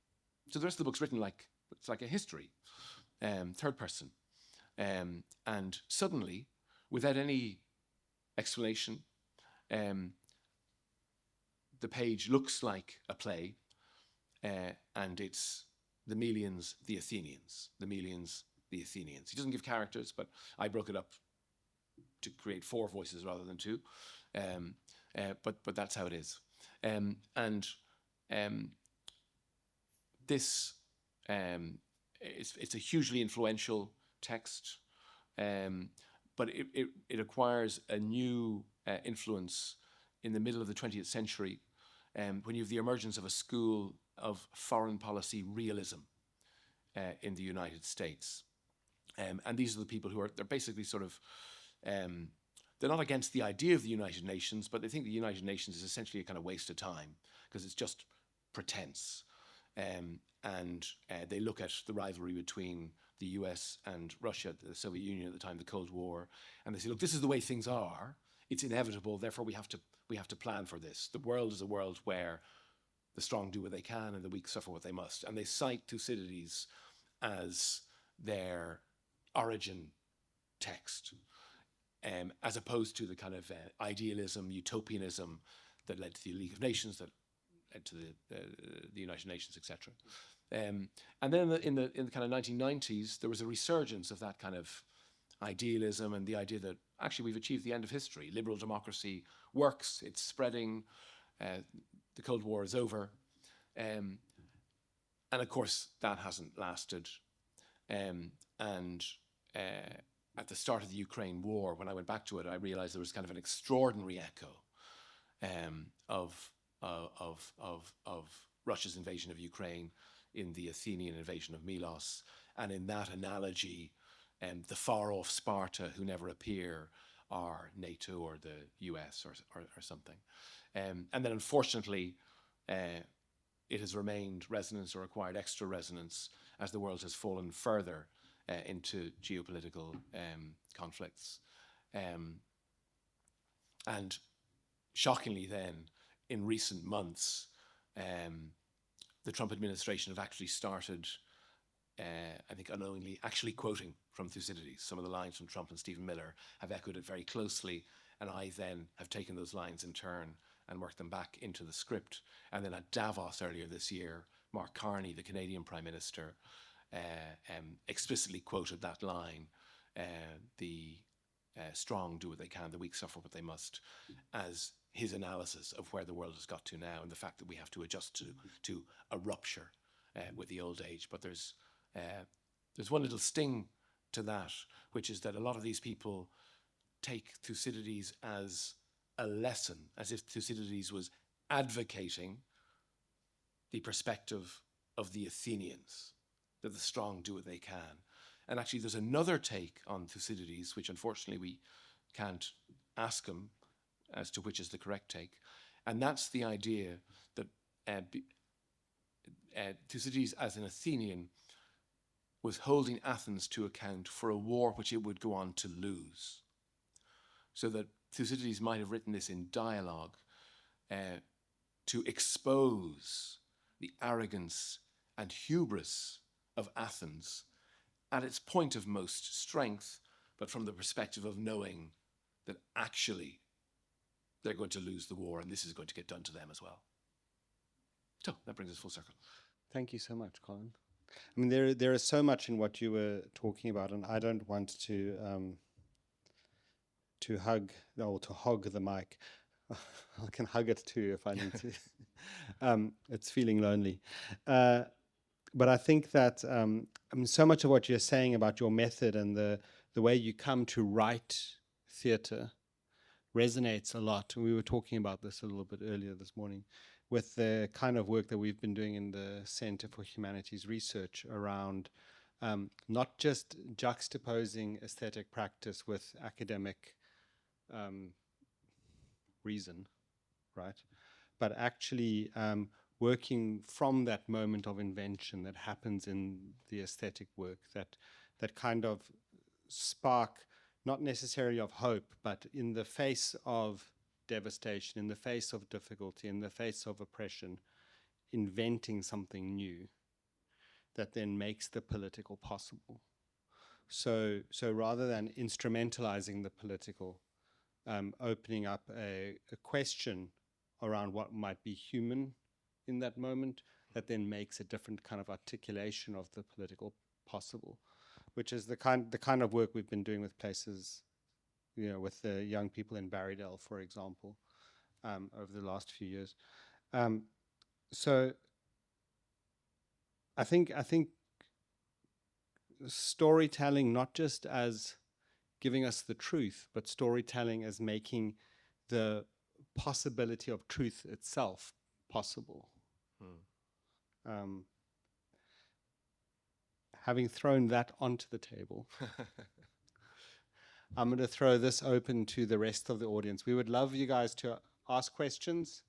[SPEAKER 2] So the rest of the book's written it's like a history, third person. And suddenly, without any explanation, the page looks like a play, and it's the Melians, the Athenians. The Melians, the Athenians. He doesn't give characters, but I broke it up to create 4 voices rather than 2. But that's how it is. This it's a hugely influential text, but it acquires a new influence in the middle of the 20th century, when you have the emergence of a school of foreign policy realism in the United States. And these are the people they're basically sort of, they're not against the idea of the United Nations, but they think the United Nations is essentially a kind of waste of time, because it's just pretense. And they look at the rivalry between the US and Russia, the Soviet Union at the time, the Cold War, and they say, look, this is the way things are. It's inevitable. Therefore, we have to plan for this. The world is a world where the strong do what they can and the weak suffer what they must. And they cite Thucydides as their origin text, as opposed to the kind of idealism, utopianism that led to the League of Nations, that led to the United Nations, etc. And then in the kind of 1990s, there was a resurgence of that kind of idealism and the idea that actually we've achieved the end of history. Liberal democracy works, it's spreading, the Cold War is over. And of course, that hasn't lasted. At the start of the Ukraine war, when I went back to it, I realized there was kind of an extraordinary echo of Russia's invasion of Ukraine in the Athenian invasion of Melos, and in that analogy, the far-off Sparta who never appear are NATO or the US or something. And then unfortunately, it has remained resonance or acquired extra resonance as the world has fallen further into geopolitical conflicts. And shockingly then, in recent months, the Trump administration have actually started, I think unknowingly, actually quoting from Thucydides. Some of the lines from Trump and Stephen Miller have echoed it very closely, and I then have taken those lines in turn and work them back into the script. And then at Davos earlier this year, Mark Carney, the Canadian Prime Minister, explicitly quoted that line, the strong do what they can, the weak suffer what they must, as his analysis of where the world has got to now and the fact that we have to adjust to a rupture with the old age. But there's one little sting to that, which is that a lot of these people take Thucydides as a lesson, as if Thucydides was advocating the perspective of the Athenians, that the strong do what they can. And actually there's another take on Thucydides, which unfortunately we can't ask him as to which is the correct take, and that's the idea that Thucydides as an Athenian was holding Athens to account for a war which it would go on to lose. So that Thucydides might have written this in dialogue to expose the arrogance and hubris of Athens at its point of most strength, but from the perspective of knowing that actually they're going to lose the war and this is going to get done to them as well. So that brings us full circle.
[SPEAKER 1] Thank you so much, Colin. I mean, there is so much in what you were talking about, and I don't want to hog the mic. I can hug it too if I need to. It's feeling lonely. But I think that so much of what you're saying about your method and the way you come to write theatre resonates a lot. We were talking about this a little bit earlier this morning with the kind of work that we've been doing in the Center for Humanities Research around not just juxtaposing aesthetic practice with academic reason, right? But actually working from that moment of invention that happens in the aesthetic work, that kind of spark, not necessarily of hope, but in the face of devastation, in the face of difficulty, in the face of oppression, inventing something new that then makes the political possible. So rather than instrumentalizing the political, opening up a question around what might be human in that moment, that then makes a different kind of articulation of the political possible, which is the kind of work we've been doing with places, with the young people in Barrydale, for example, over the last few years. So I think storytelling, not just as giving us the truth, but storytelling as making the possibility of truth itself possible. Having thrown that onto the table, I'm going to throw this open to the rest of the audience. We would love you guys to ask questions,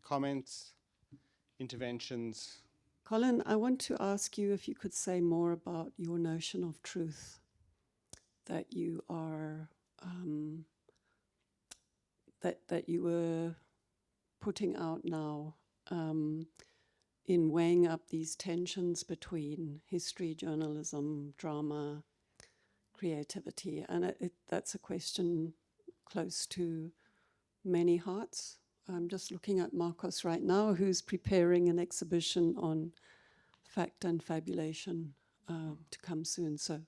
[SPEAKER 1] comments, interventions.
[SPEAKER 7] Colin, I want to ask you if you could say more about your notion of truth that you are that you were putting out now in weighing up these tensions between history, journalism, drama, creativity. And that's a question close to many hearts. I'm just looking at Marcos right now, who's preparing an exhibition on fact and fabulation to come soon. So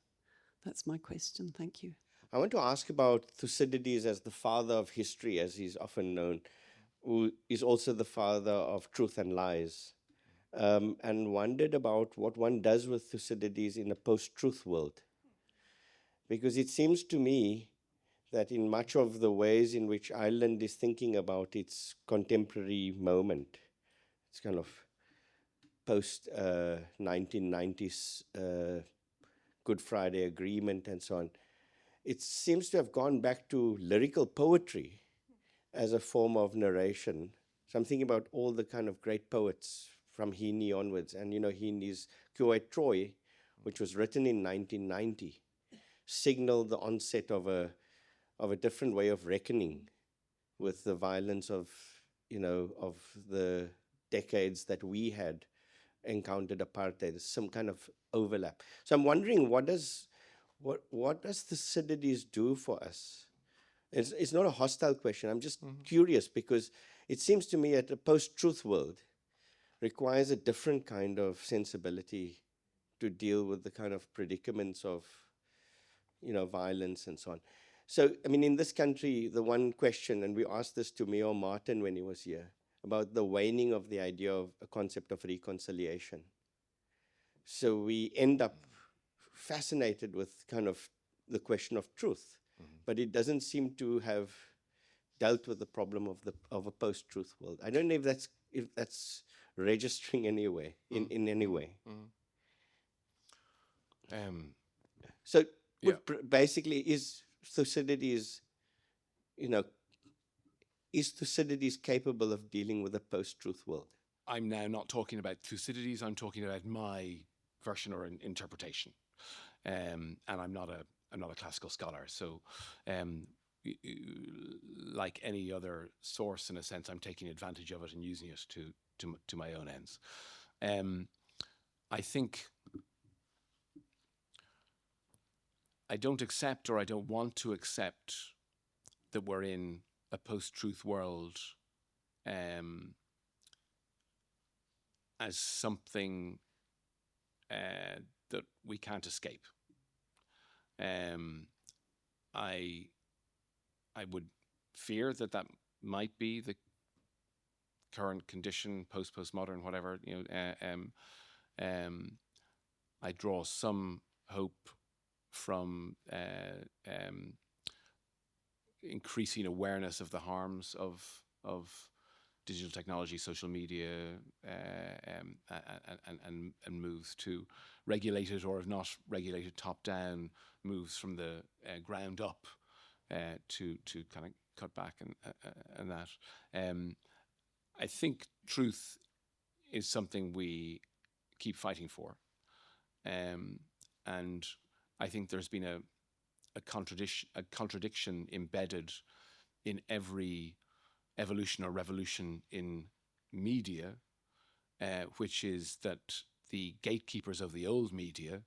[SPEAKER 7] that's my question. Thank you.
[SPEAKER 8] I want to ask about Thucydides as the father of history, as he's often known, who is also the father of truth and lies, and wondered about what one does with Thucydides in a post-truth world. Because it seems to me that in much of the ways in which Ireland is thinking about its contemporary moment, it's kind of post-1990s Good Friday Agreement and so on, it seems to have gone back to lyrical poetry as a form of narration. So I'm thinking about all the kind of great poets from Heaney onwards. And, Heaney's Quoit Troy, which was written in 1990, signaled the onset of a different way of reckoning with the violence of the decades that we had encountered apartheid. There's some kind of overlap. So I'm wondering, what does Thucydides do for us It's not a hostile question. I'm just curious because it seems to me that a post-truth world requires a different kind of sensibility to deal with the kind of predicaments of, violence and so on. So, I mean, in this country, the one question, and we asked this to Mayor Martin when he was here, about the waning of the idea of a concept of reconciliation. So we end up fascinated with kind of the question of truth, but it doesn't seem to have dealt with the problem of a post-truth world. I don't know if that's registering anyway in any way. So basically, is Thucydides, is Thucydides capable of dealing with a post-truth world?
[SPEAKER 2] I'm now not talking about Thucydides. I'm talking about my version or interpretation, and I'm not a classical scholar. So, like any other source, in a sense, I'm taking advantage of it and using it to my own ends. I think I don't accept, or I don't want to accept, that we're in a post-truth world as something that we can't escape. I would fear that might be the current condition, postmodern, whatever. I draw some hope from increasing awareness of the harms of digital technology, social media, and moves to regulated, or if not regulated, top-down moves from the ground up to kind of cut back and that. I think truth is something we keep fighting for, and I think there's been a contradiction embedded in every evolution or revolution in media, which is that the gatekeepers of the old media,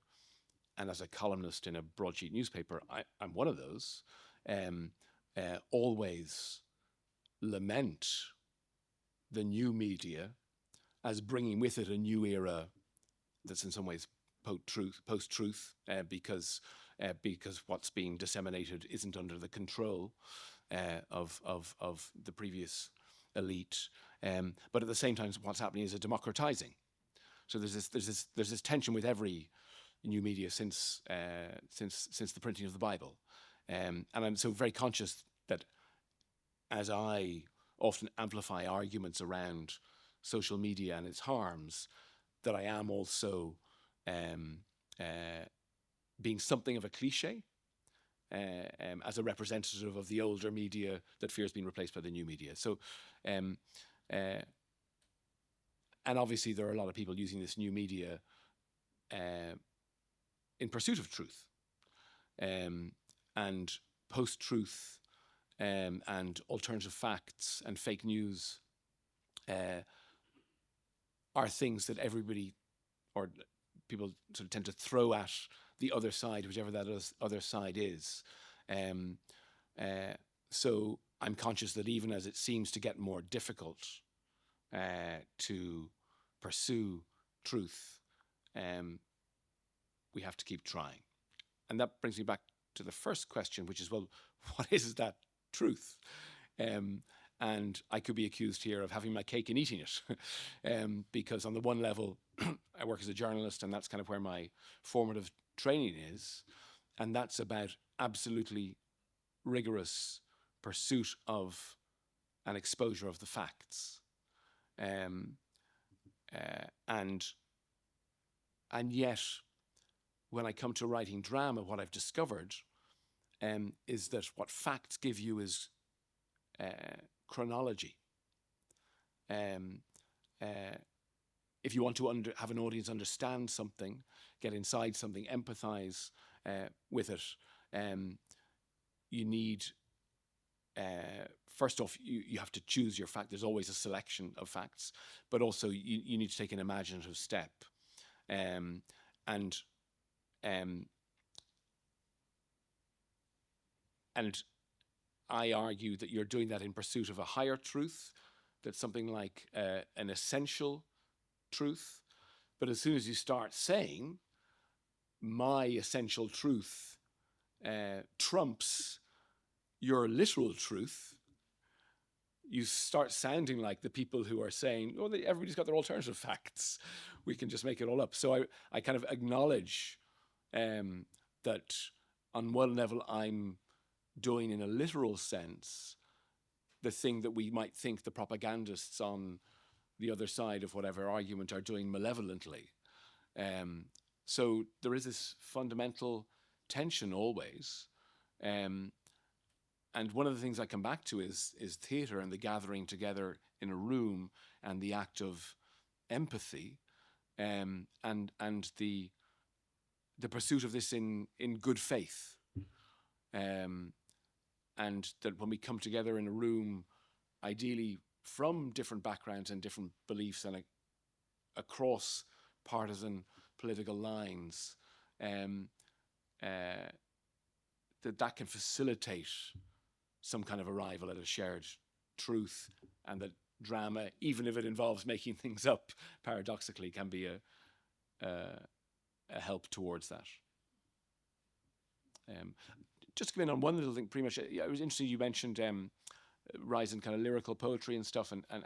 [SPEAKER 2] and as a columnist in a broadsheet newspaper, I'm one of those, always lament the new media as bringing with it a new era that's in some ways post-truth, because what's being disseminated isn't under the control of the previous elite, but at the same time, what's happening is a democratizing. So there's this tension with every new media since the printing of the Bible, and I'm so very conscious that as I often amplify arguments around social media and its harms, that I am also being something of a cliche as a representative of the older media that fears being replaced by the new media. So, and obviously there are a lot of people using this new media in pursuit of truth, and post-truth, and alternative facts and fake news are things that everybody, or people, sort of tend to throw at the other side, whichever that other side is. So I'm conscious that even as it seems to get more difficult to pursue truth, we have to keep trying. And that brings me back to the first question, which is, well, what is that truth? And I could be accused here of having my cake and eating it, because on the one level, I work as a journalist, and that's kind of where my formative training is, and that's about absolutely rigorous pursuit of an exposure of the facts, and yet, when I come to writing drama, what I've discovered is that what facts give you is chronology. If you want to have an audience understand something, get inside something, empathize with it, you need, first off, you have to choose your fact. There's always a selection of facts, but also you need to take an imaginative step. And I argue that you're doing that in pursuit of a higher truth, that's something like an essential truth. But as soon as you start saying, my essential truth trumps your literal truth, you start sounding like the people who are saying, oh, everybody's got their alternative facts. We can just make it all up. So I kind of acknowledge that on one level I'm doing in a literal sense the thing that we might think the propagandists on the other side of whatever argument are doing malevolently. So there is this fundamental tension always. And one of the things I come back to is theatre and the gathering together in a room and the act of empathy, and the pursuit of this in good faith. And that when we come together in a room, ideally from different backgrounds and different beliefs and across partisan political lines, that can facilitate some kind of arrival at a shared truth, and that drama, even if it involves making things up, paradoxically, can be a help towards that. Just to come in on one little thing, pretty much, it was interesting you mentioned rise in kind of lyrical poetry and stuff, and I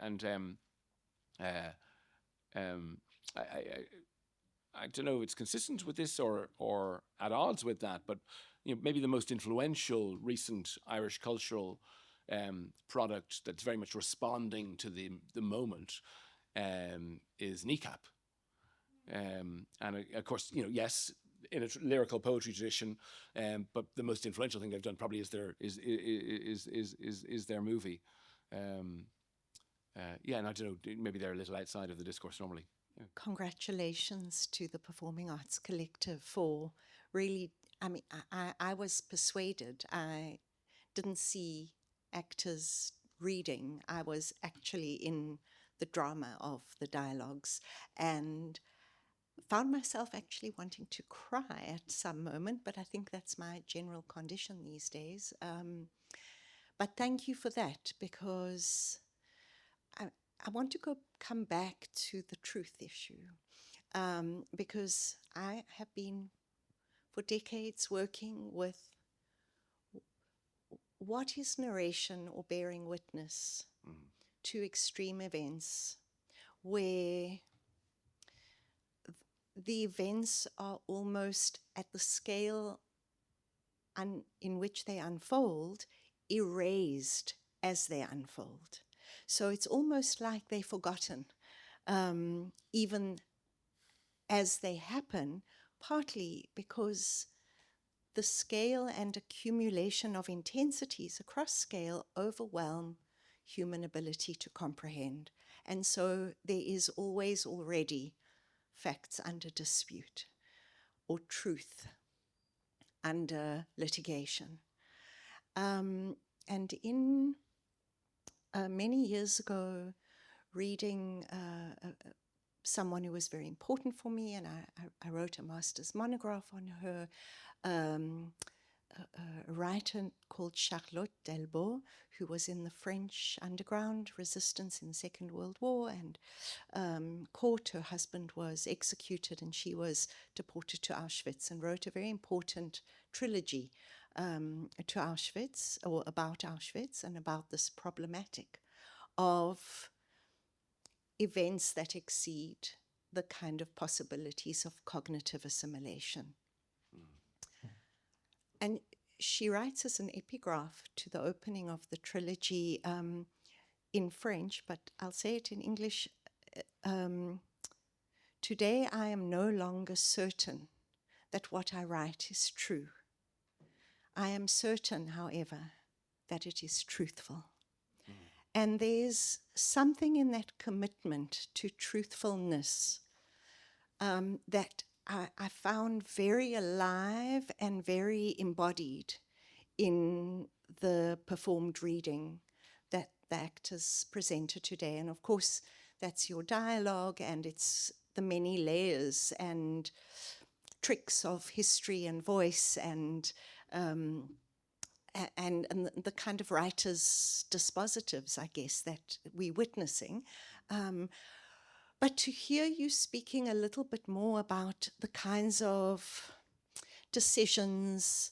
[SPEAKER 2] don't know if it's consistent with this or at odds with that, but maybe the most influential recent Irish cultural product that's very much responding to the moment is Kneecap. And of course, yes, in a lyrical poetry tradition, but the most influential thing they've done probably is their movie. And I don't know, maybe they're a little outside of the discourse normally. Yeah.
[SPEAKER 9] Congratulations to the Performing Arts Collective for really, I was persuaded. I didn't see actors reading. I was actually in the drama of the dialogues and found myself actually wanting to cry at some moment, but I think that's my general condition these days. But thank you for that, because I want to come back to the truth issue, because I have been for decades working with what is narration or bearing witness to extreme events where the events are almost at the scale in which they unfold, erased as they unfold. So it's almost like they're forgotten, even as they happen, partly because the scale and accumulation of intensities across scale overwhelm human ability to comprehend. And so there is always already facts under dispute or truth under litigation. And in many years ago, reading someone who was very important for me, and I wrote a master's monograph on her, a writer called Charlotte Delbo, who was in the French underground resistance in the Second World War and caught. Her husband was executed and she was deported to Auschwitz, and wrote a very important trilogy to Auschwitz, or about Auschwitz, and about this problematic of events that exceed the kind of possibilities of cognitive assimilation. And she writes as an epigraph to the opening of the trilogy in French, but I'll say it in English. Today I am no longer certain that what I write is true. I am certain, however, that it is truthful. And there's something in that commitment to truthfulness that I found very alive and very embodied in the performed reading that the actors presented today. And of course, that's your dialogue, and it's the many layers and tricks of history and voice and and the kind of writers' dispositives, I guess, that we're witnessing. But to hear you speaking a little bit more about the kinds of decisions,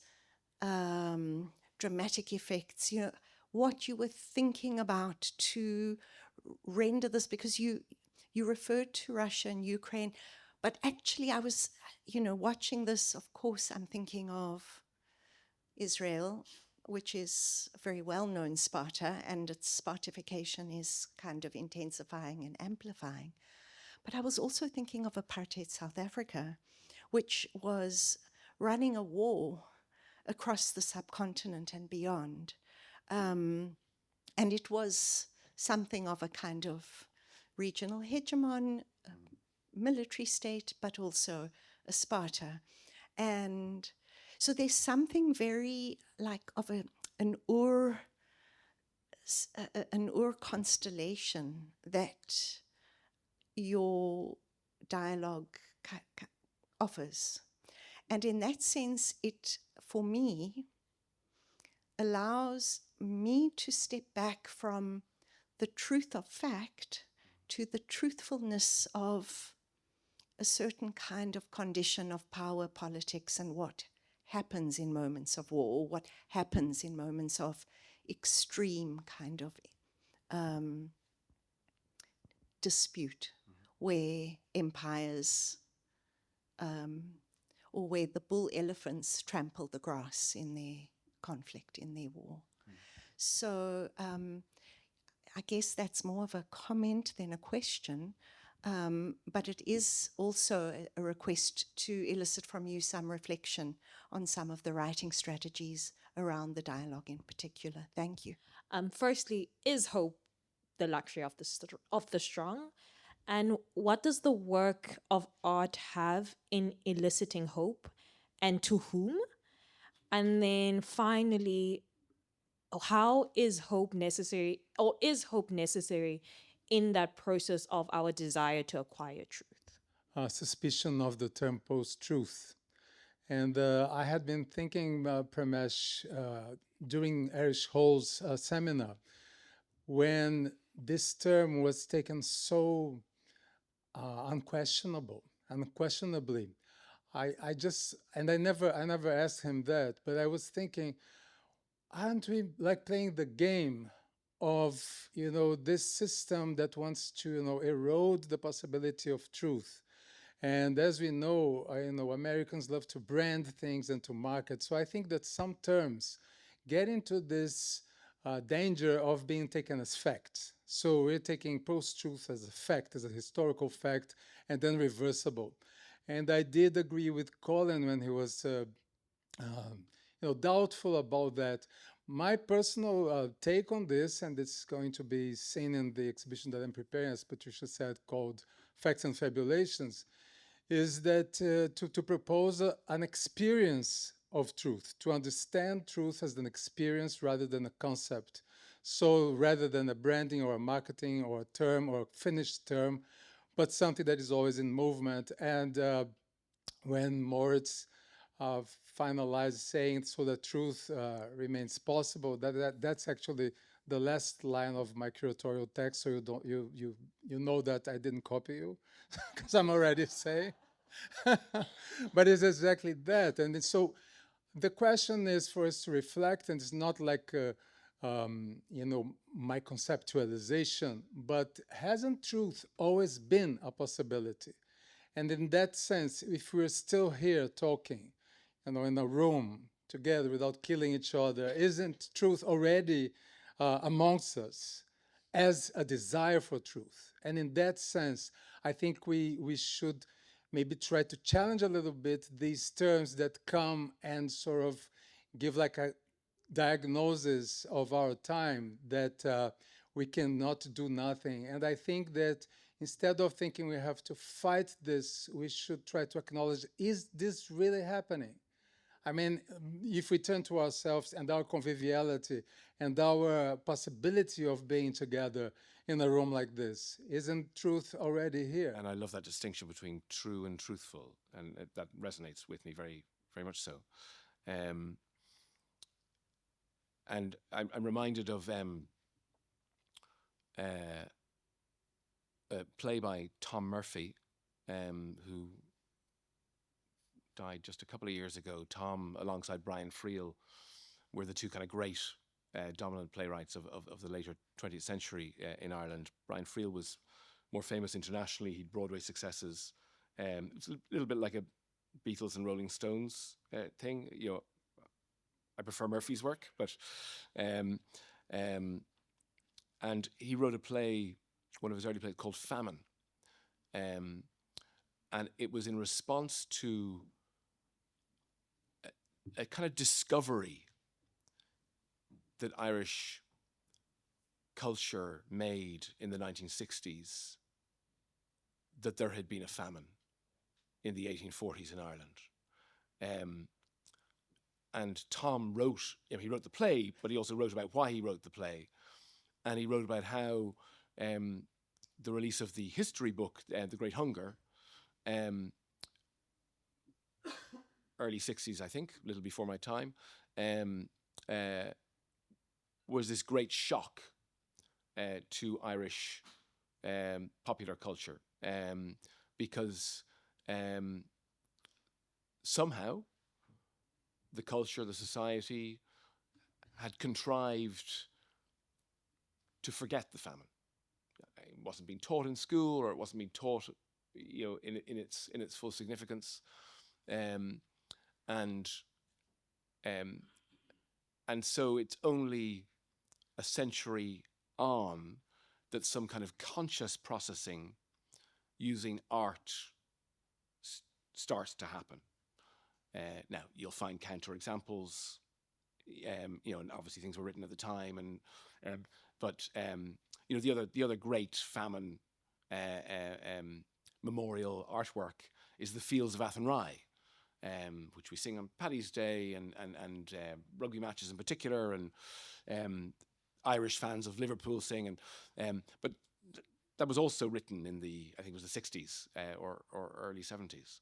[SPEAKER 9] dramatic effects, what you were thinking about to render this, because you referred to Russia and Ukraine, but actually I was, watching this, of course, I'm thinking of Israel, which is a very well-known Sparta, and its Spartification is kind of intensifying and amplifying. But I was also thinking of apartheid South Africa, which was running a war across the subcontinent and beyond. And it was something of a kind of regional hegemon, military state, but also a Sparta. And so there's something very like of an Ur constellation that your dialogue offers. And in that sense, it, for me, allows me to step back from the truth of fact to the truthfulness of a certain kind of condition of power politics and what happens in moments of war, what happens in moments of extreme kind of dispute, where empires or where the bull elephants trample the grass in their conflict, in their war. So I guess that's more of a comment than a question, but it is also a request to elicit from you some reflection on some of the writing strategies around the dialogue in particular. Thank you.
[SPEAKER 10] Firstly, is hope the luxury of the strong? And what does the work of art have in eliciting hope, and to whom? And then finally, how is hope necessary, or is hope necessary in that process of our desire to acquire truth?
[SPEAKER 11] Suspicion of the term post-truth. And I had been thinking, Pramesh, during Erich Holl's seminar, when this term was taken so unquestionably. I never asked him that, but I was thinking, aren't we like playing the game of, this system that wants to, erode the possibility of truth? And as we know, Americans love to brand things and to market. So I think that some terms get into this danger of being taken as fact. So we're taking post-truth as a fact, as a historical fact, and then reversible. And I did agree with Colin when he was doubtful about that. My personal take on this, and it's going to be seen in the exhibition that I'm preparing, as Patricia said, called Facts and Fabulations, is that to propose an experience of truth, to understand truth as an experience rather than a concept. So rather than a branding or a marketing or a term or a finished term, but something that is always in movement. And when Moritz finalized saying, so that truth remains possible, that's actually the last line of my curatorial text. So you know that I didn't copy you, because I'm already saying. But it's exactly that. And so the question is for us to reflect, and it's not like my conceptualization, but hasn't truth always been a possibility? And in that sense, if we're still here talking, in a room together without killing each other, isn't truth already amongst us as a desire for truth? And in that sense, I think we should maybe try to challenge a little bit these terms that come and sort of give like a diagnosis of our time, that we cannot do nothing. And I think that instead of thinking we have to fight this, we should try to acknowledge, is this really happening? I mean, if we turn to ourselves and our conviviality and our possibility of being together in a room like this, isn't truth already here?
[SPEAKER 2] And I love that distinction between true and truthful, and that resonates with me very, very much so. And I'm reminded of a play by Tom Murphy, who died just a couple of years ago. Tom, alongside Brian Friel, were the two kind of great dominant playwrights of the later 20th century in Ireland. Brian Friel was more famous internationally. He'd Broadway successes. It's a little bit like a Beatles and Rolling Stones thing. You know, I prefer Murphy's work, but and he wrote a play, one of his early plays called Famine, and it was in response to a kind of discovery that Irish culture made in the 1960s, that there had been a famine in the 1840s in Ireland. And Tom wrote, he wrote the play, but he also wrote about why he wrote the play. And he wrote about how the release of the history book, The Great Hunger, early 60s, I think, a little before my time, was this great shock to Irish popular culture, because somehow the culture, the society, had contrived to forget the famine. It wasn't being taught in school, or it wasn't being taught, you know, in its full significance, and so it's only a century on that some kind of conscious processing using art starts to happen. Now you'll find counterexamples, you know, and obviously things were written at the time, but you know, the other great famine memorial artwork is the Fields of Athenry, which we sing on Paddy's Day and rugby matches in particular, and Irish fans of Liverpool sing, but that was also written in I think it was the 60s or early 70s.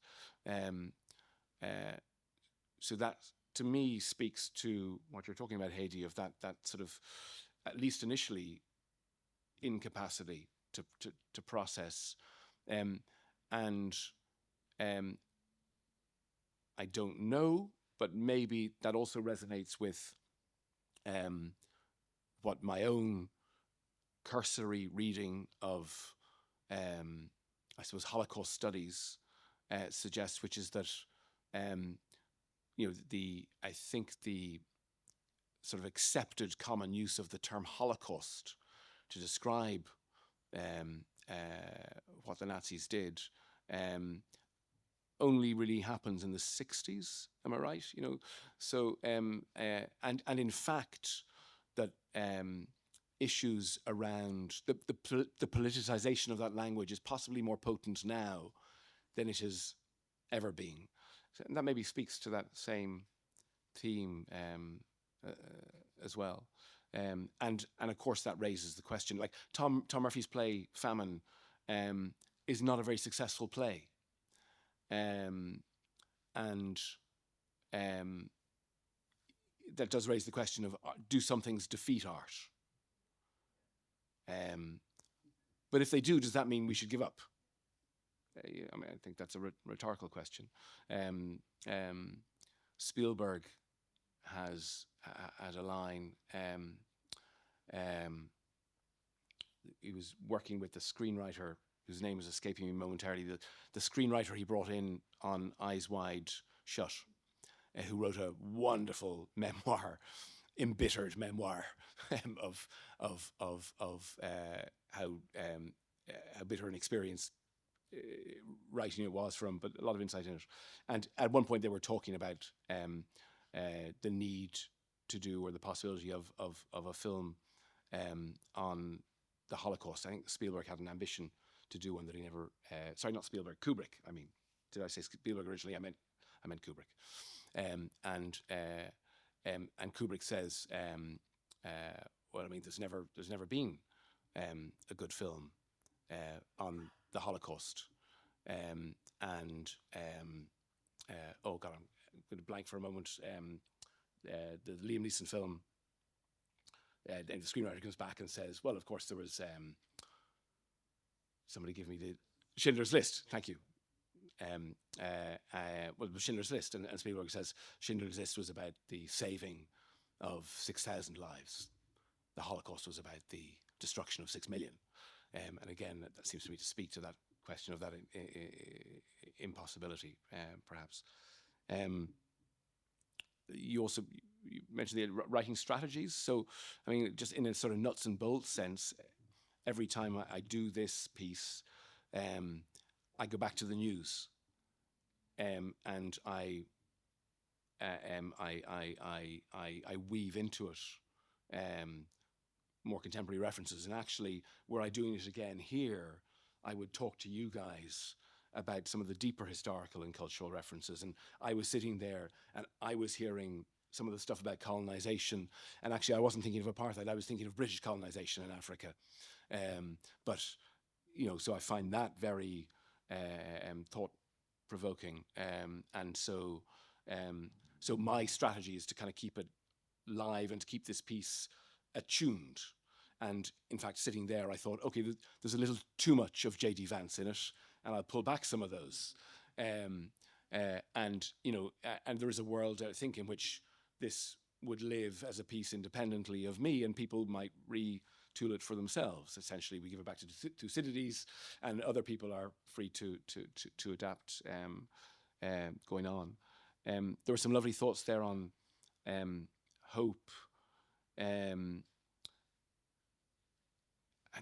[SPEAKER 2] So that, to me, speaks to what you're talking about, Heidi, of that sort of, at least initially, incapacity to process. And I don't know, but maybe that also resonates with what my own cursory reading of, I suppose, Holocaust studies suggests, which is that, you know, I think the sort of accepted common use of the term Holocaust to describe what the Nazis did only really happens in the 60s. Am I right? You know, so and in fact that issues around the politicization of that language is possibly more potent now than it has ever been. So, and that maybe speaks to that same theme as well. And of course that raises the question, like Tom Murphy's play Famine is not a very successful play. And that does raise the question of, do some things defeat art? But if they do, does that mean we should give up? I mean, I think that's a rhetorical question. Spielberg has a line. He was working with the screenwriter whose name is escaping me momentarily. The screenwriter he brought in on Eyes Wide Shut, who wrote a wonderful memoir, embittered memoir of how bitter an experience writing it was from, but a lot of insight in it. And at one point they were talking about the need to do, or the possibility of a film on the Holocaust. I think Spielberg had an ambition to do one that he never. Sorry, not Spielberg, Kubrick. I mean, did I say Spielberg originally? I meant Kubrick. And Kubrick says, well, I mean, there's never been a good film on the Holocaust. Oh God, I'm going to blank for a moment. The Liam Neeson film, and the screenwriter comes back and says, well, of course there was, somebody give me the Schindler's List, thank you. Well, it was Schindler's List, and Spielberg says Schindler's List was about the saving of 6,000 lives. The Holocaust was about the destruction of 6 million. And again, that seems to me to speak to that question of that impossibility, perhaps. You mentioned the writing strategies. So, I mean, just in a sort of nuts and bolts sense, every time I do this piece, I go back to the news, and I weave into it more contemporary references. And actually, were I doing it again here, I would talk to you guys about some of the deeper historical and cultural references. And I was sitting there and I was hearing some of the stuff about colonization. And actually, I wasn't thinking of apartheid. I was thinking of British colonization in Africa. But, you know, so I find that very thought-provoking. And so my strategy is to kind of keep it live and to keep this piece attuned. And in fact, sitting there, I thought, okay, there's a little too much of J.D. Vance in it, and I'll pull back some of those. And you know, and there is a world, I think, in which this would live as a piece independently of me, and people might retool it for themselves. Essentially, we give it back to Thucydides, and other people are free to adapt. Going on, there were some lovely thoughts there on hope. And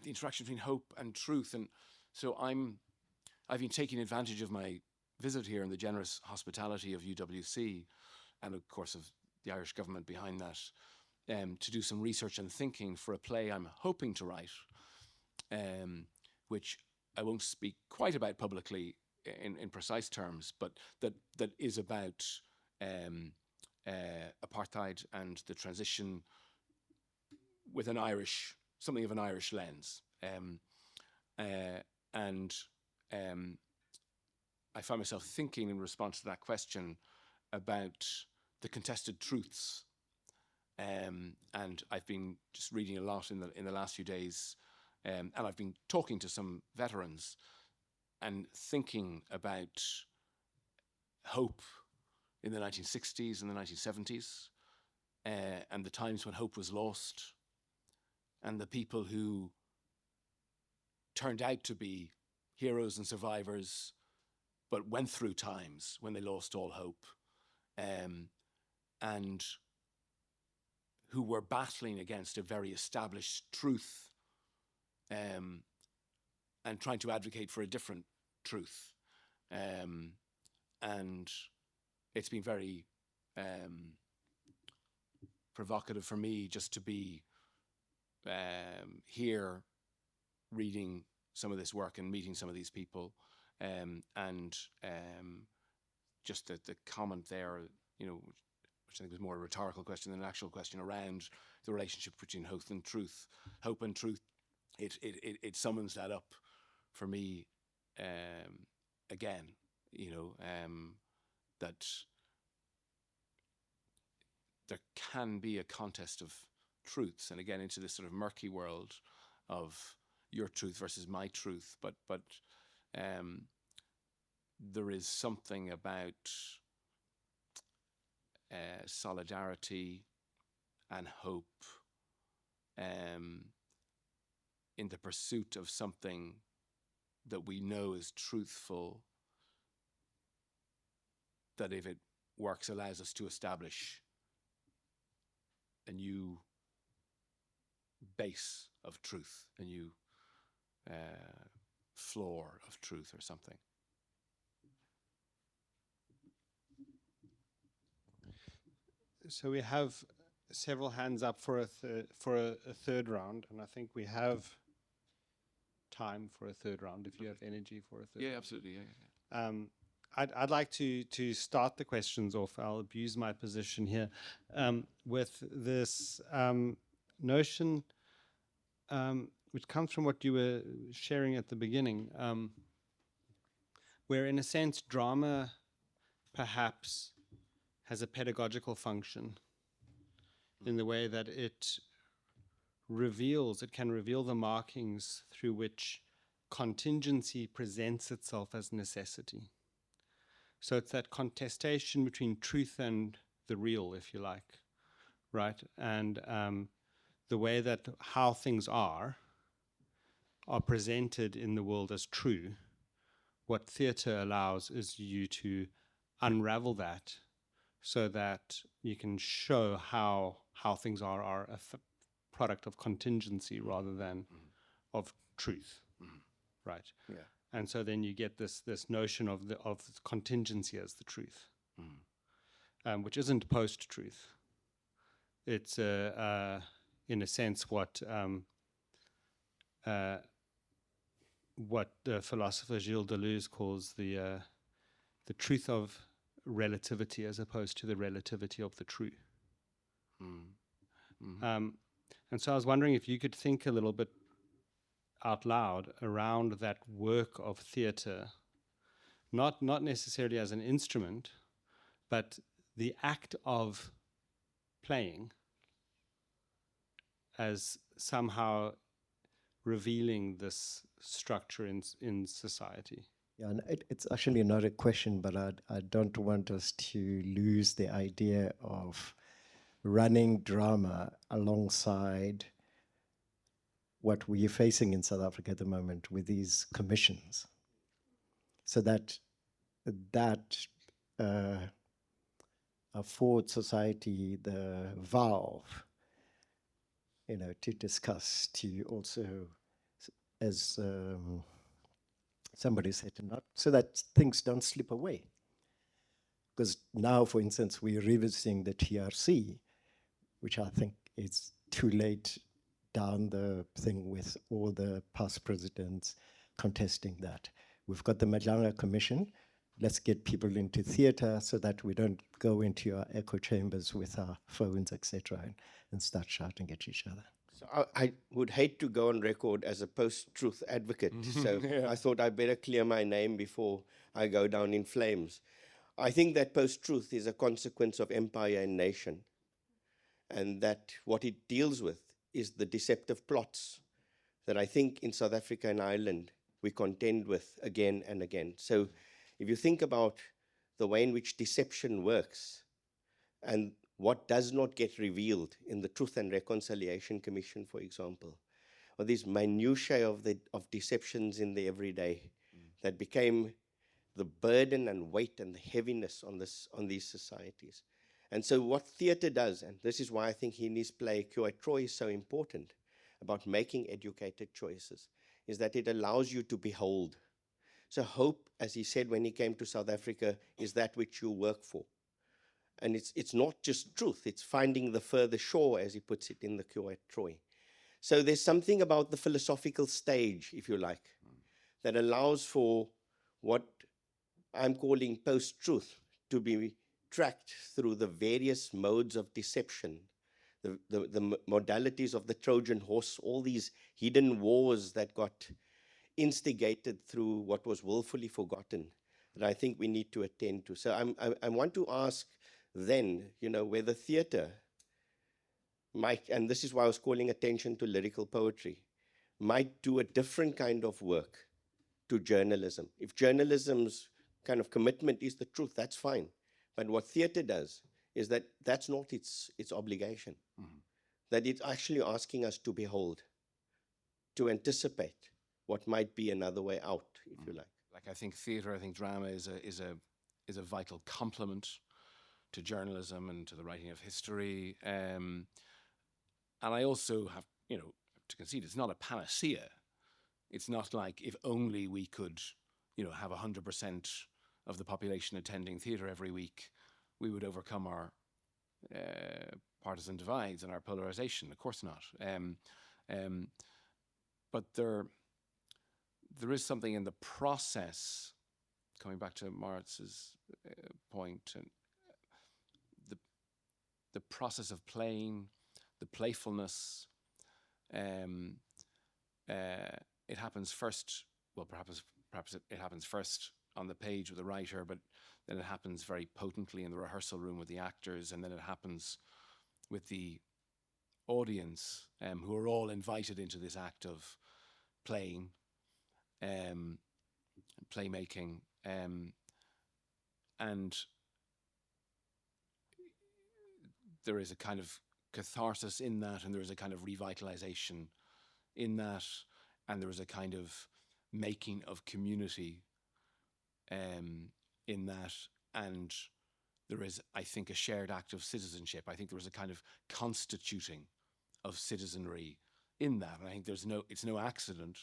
[SPEAKER 2] the interaction between hope and truth. And so I've been taking advantage of my visit here and the generous hospitality of UWC, and of course of the Irish government behind that, to do some research and thinking for a play I'm hoping to write, which I won't speak quite about publicly in precise terms, but that is about apartheid and the transition with something of an Irish lens. And I find myself thinking in response to that question about the contested truths. And I've been just reading a lot in the last few days, and I've been talking to some veterans and thinking about hope in the 1960s and the 1970s, and the times when hope was lost, and the people who turned out to be heroes and survivors, but went through times when they lost all hope, and who were battling against a very established truth, and trying to advocate for a different truth. And it's been very provocative for me just to be here reading some of this work and meeting some of these people, and just the comment there, you know, which I think was more a rhetorical question than an actual question around the relationship between hope and truth. Hope and truth, it summons that up for me again, you know, that there can be a contest of truths, and again into this sort of murky world of your truth versus my truth, but there is something about solidarity and hope in the pursuit of something that we know is truthful, that if it works allows us to establish a new base of truth, a new floor of truth or something.
[SPEAKER 1] So we have several hands up for a third round, and I think we have time for a third round if you have energy for a third.
[SPEAKER 2] Yeah, absolutely. Yeah.
[SPEAKER 1] I'd like to start the questions off. I'll abuse my position here with this notion, which comes from what you were sharing at the beginning, where in a sense drama perhaps has a pedagogical function in the way that it it can reveal the markings through which contingency presents itself as necessity. So it's that contestation between truth and the real, if you like, right? And the way that how things are presented in the world as true. What theatre allows is you to unravel that so that you can show how things are a product of contingency rather than of truth, right?
[SPEAKER 2] Yeah.
[SPEAKER 1] And so then you get this notion of contingency as the truth, which isn't post-truth. It's in a sense what the philosopher Gilles Deleuze calls the truth of relativity as opposed to the relativity of the true. And so I was wondering if you could think a little bit out loud around that work of theatre, not necessarily as an instrument, but the act of playing as somehow revealing this structure in society.
[SPEAKER 12] Yeah, and it's actually not a question, but I don't want us to lose the idea of running drama alongside what we're facing in South Africa at the moment with these commissions. So that affords society the valve, to discuss, to also, as somebody said, not so that things don't slip away. Because now, for instance, we're revisiting the TRC, which I think is too late down the thing with all the past presidents contesting that. We've got the Madlanga Commission. Let's get people into theatre so that we don't go into our echo chambers with our phones, etc., and start shouting at each other.
[SPEAKER 8] So I would hate to go on record as a post-truth advocate, so I thought I'd better clear my name before I go down in flames. I think that post-truth is a consequence of empire and nation, and that what it deals with is the deceptive plots that I think in South Africa and Ireland we contend with again and again. So if you think about the way in which deception works and what does not get revealed in the Truth and Reconciliation Commission, for example, or these minutiae of deceptions in the everyday that became the burden and weight and the heaviness on these societies. And so what theatre does, and this is why I think in his play, Cure Troy is so important, about making educated choices, is that it allows you to behold. So hope, as he said when he came to South Africa, is that which you work for. And it's not just truth, it's finding the further shore, as he puts it in the Cure Troy. So there's something about the philosophical stage, if you like, that allows for what I'm calling post-truth to be tracked through the various modes of deception, the modalities of the Trojan horse, all these hidden wars that got instigated through what was willfully forgotten, that I think we need to attend to. So I want to ask then, whether theatre might, and this is why I was calling attention to lyrical poetry, might do a different kind of work to journalism. If journalism's kind of commitment is the truth, that's fine. But what theatre does is that that's not its obligation. That it's actually asking us to behold, to anticipate what might be another way out, if you like.
[SPEAKER 2] Like I think theatre, I think drama is a vital complement to journalism and to the writing of history. And I also have, to concede, it's not a panacea. It's not like if only we could, have 100% of the population attending theatre every week, we would overcome our partisan divides and our polarization. Of course not. But there is something in the process, coming back to Moritz's point, and the process of playing, the playfulness. It happens first. Well, perhaps it happens first on the page with the writer, but then it happens very potently in the rehearsal room with the actors, and then it happens with the audience, who are all invited into this act of playing, playmaking, and there is a kind of catharsis in that, and there is a kind of revitalization in that, and there is a kind of making of community in that, and there is, I think, a shared act of citizenship. I think there is a kind of constituting of citizenry in that. And I think it's no accident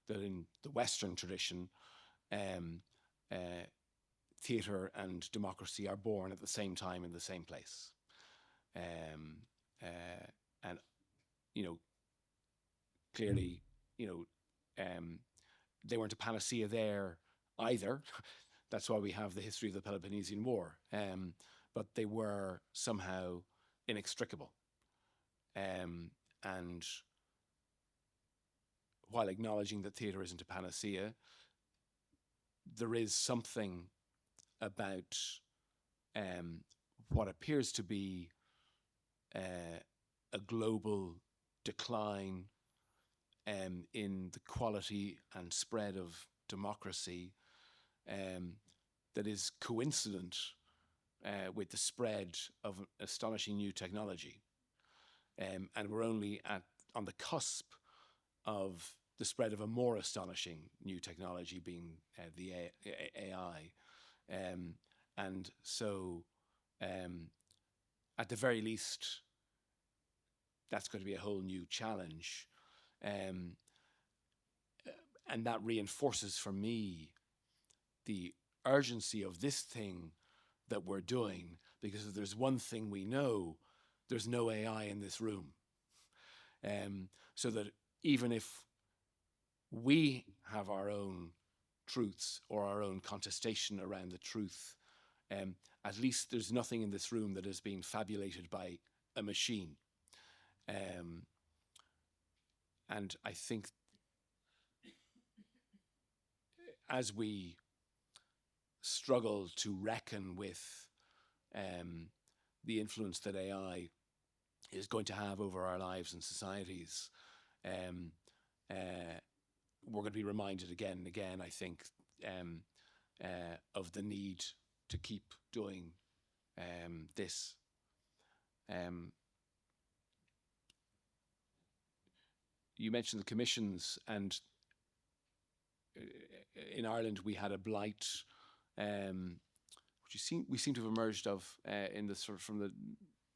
[SPEAKER 2] that in the Western tradition, theatre and democracy are born at the same time in the same place. And, clearly, they weren't a panacea there either. That's why we have the history of the Peloponnesian War. But they were somehow inextricable. And while acknowledging that theatre isn't a panacea, there is something about what appears to be a global decline in the quality and spread of democracy that is coincident with the spread of astonishing new technology. And we're only on the cusp of the spread of a more astonishing new technology, being the AI. And so, at the very least, that's going to be a whole new challenge. And that reinforces for me the urgency of this thing that we're doing, because if there's one thing we know, there's no AI in this room. So that even if we have our own truths or our own contestation around the truth, at least there's nothing in this room that is being fabulated by a machine. And I think as we struggle to reckon with the influence that AI is going to have over our lives and societies, we're going to be reminded again and again, I think, of the need to keep doing this. You mentioned the commissions, and in Ireland we had a blight, which we seem to have emerged of in the sort of from the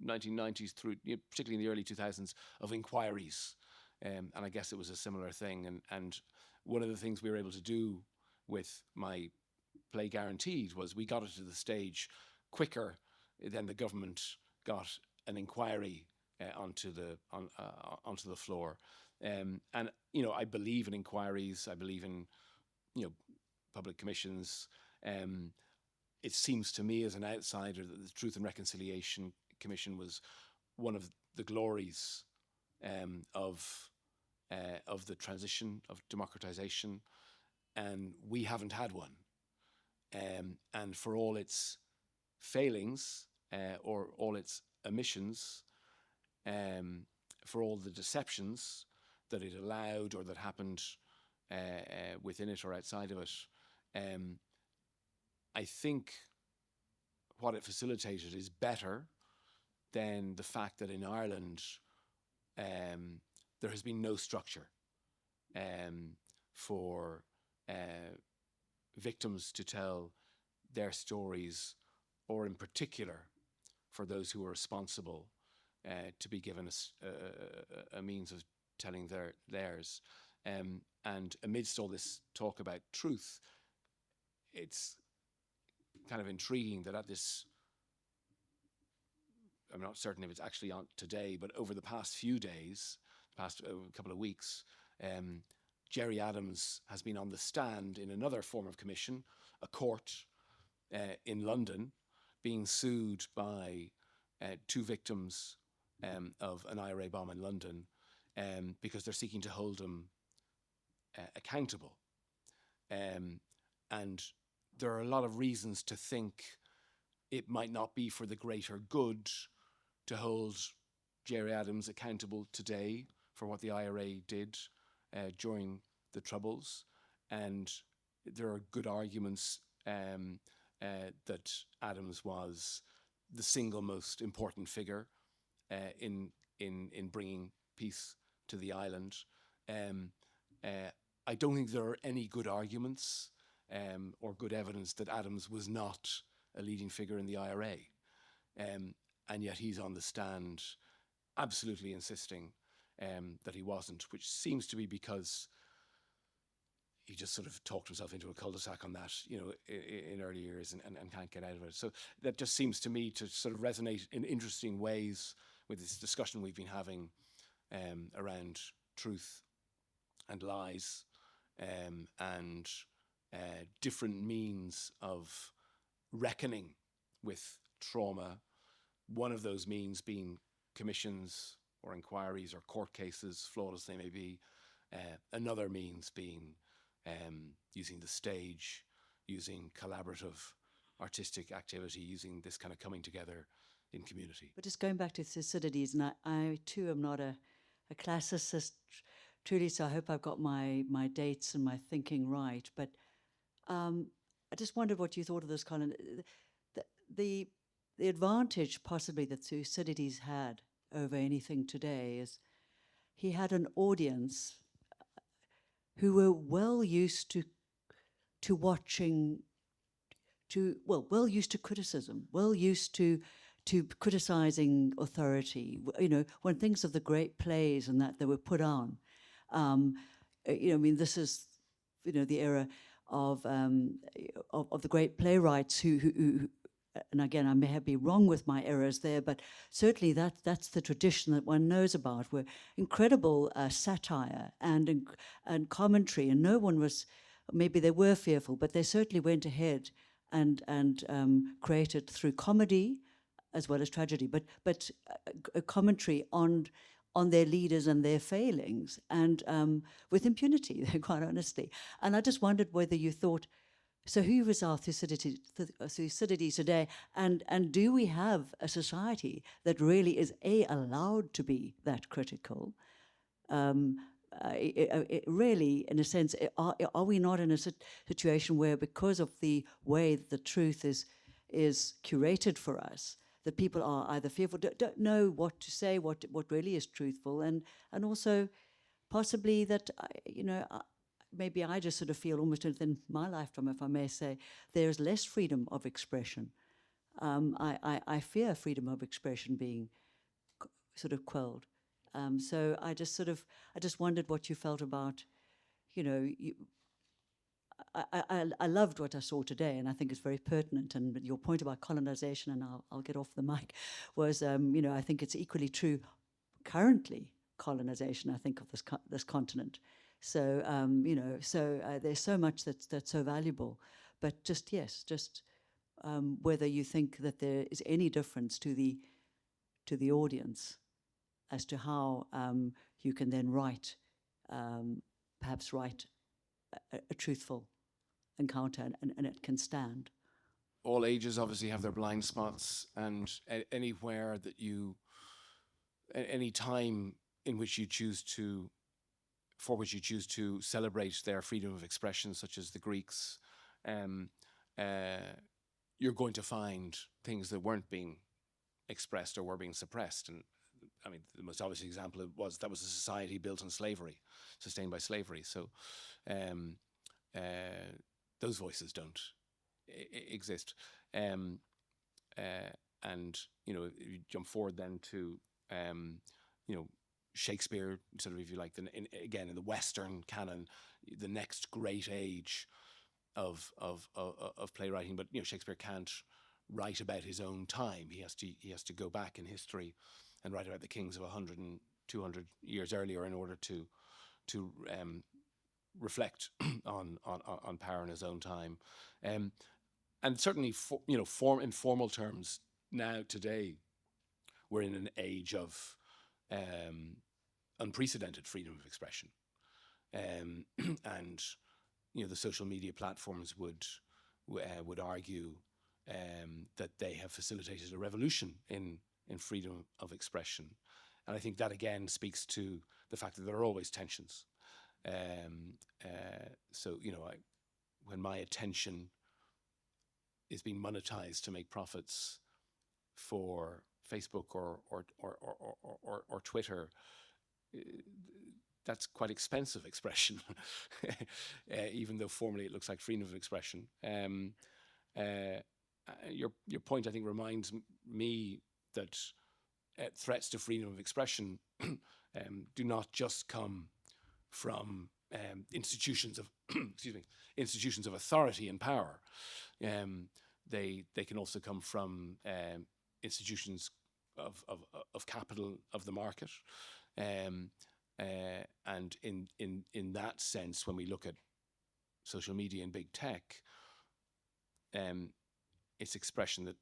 [SPEAKER 2] 1990s through, particularly in the early 2000s, of inquiries, and I guess it was a similar thing. And one of the things we were able to do with my play Guaranteed was we got it to the stage quicker than the government got an inquiry onto the floor. And I believe in inquiries. I believe in public commissions. It seems to me as an outsider that the Truth and Reconciliation Commission was one of the glories of the transition of democratization, and we haven't had one. And for all its failings or all its omissions, for all the deceptions that it allowed or that happened within it or outside of it, I think what it facilitated is better than the fact that in Ireland there has been no structure for victims to tell their stories, or in particular for those who are responsible to be given a means of telling theirs. And amidst all this talk about truth, it's kind of intriguing that at this, I'm not certain if it's actually on today, but over the past few days, past couple of weeks, Gerry Adams has been on the stand in another form of commission, a court in London, being sued by two victims of an IRA bomb in London because they're seeking to hold him accountable. And there are a lot of reasons to think it might not be for the greater good to hold Jerry Adams accountable today for what the IRA did during the Troubles, and there are good arguments that Adams was the single most important figure in bringing peace to the island. I don't think there are any good arguments or good evidence that Adams was not a leading figure in the IRA, and yet he's on the stand absolutely insisting that he wasn't, which seems to be because he just sort of talked himself into a cul-de-sac on that, in early years and can't get out of it. So that just seems to me to sort of resonate in interesting ways with this discussion we've been having around truth and lies and different means of reckoning with trauma. One of those means being commissions or inquiries or court cases, flawed as they may be. Another means being using the stage, using collaborative artistic activity, using this kind of coming together in community.
[SPEAKER 13] But just going back to Thucydides, and I too am not a classicist, truly, so I hope I've got my dates and my thinking right. But I just wondered what you thought of this, Colin. The advantage possibly that Thucydides had over anything today is he had an audience who were well used to watching, well used to criticism, well used to criticizing authority. When things of the great plays and that they were put on, this is, the era of the great playwrights who and again, I may have been wrong with my errors there, but certainly that's the tradition that one knows about, where incredible satire and commentary, and no one was, maybe they were fearful, but they certainly went ahead and created through comedy as well as tragedy, but a commentary on their leaders and their failings, and with impunity, quite honestly. And I just wondered whether you thought, so who was our Thucydides today, and do we have a society that really is allowed to be that critical? Really, in a sense, are we not in a situation where, because of the way that the truth is curated for us, that people are either fearful, don't know what to say, what really is truthful, and also possibly that maybe I just sort of feel almost within my lifetime, if I may say, there's less freedom of expression. I fear freedom of expression being sort of quelled. So I just wondered what you felt about, I loved what I saw today, and I think it's very pertinent. And your point about colonization, and I'll get off the mic, was, I think it's equally true currently, colonization, I think, of this continent. So, there's so much that's so valuable. But whether you think that there is any difference to the audience as to how you can then perhaps write a truthful encounter and it can stand.
[SPEAKER 2] All ages obviously have their blind spots, and anywhere that any time in which you choose to celebrate their freedom of expression, such as the Greeks, you're going to find things that weren't being expressed or were being suppressed. And I mean, the most obvious example was a society built on slavery, sustained by slavery. So those voices don't exist. And you jump forward then to Shakespeare, sort of, if you like, again in the Western canon, the next great age of playwriting. But Shakespeare can't write about his own time. He has to go back in history and write about the kings of 100 and 200 years earlier in order to reflect on power in his own time. And certainly, in formal terms, now today, we're in an age of unprecedented freedom of expression, and the social media platforms would argue that they have facilitated a revolution in freedom of expression, And I think that again speaks to the fact that there are always tensions. So, you know, when my attention is being monetized to make profits for Facebook or Twitter, that's quite expensive expression, even though formally it looks like freedom of expression. Your point, I think, reminds me that threats to freedom of expression do not just come from institutions of institutions of authority and power. They can also come from institutions of capital, of the market. And in that sense, when we look at social media and big tech, it's expression that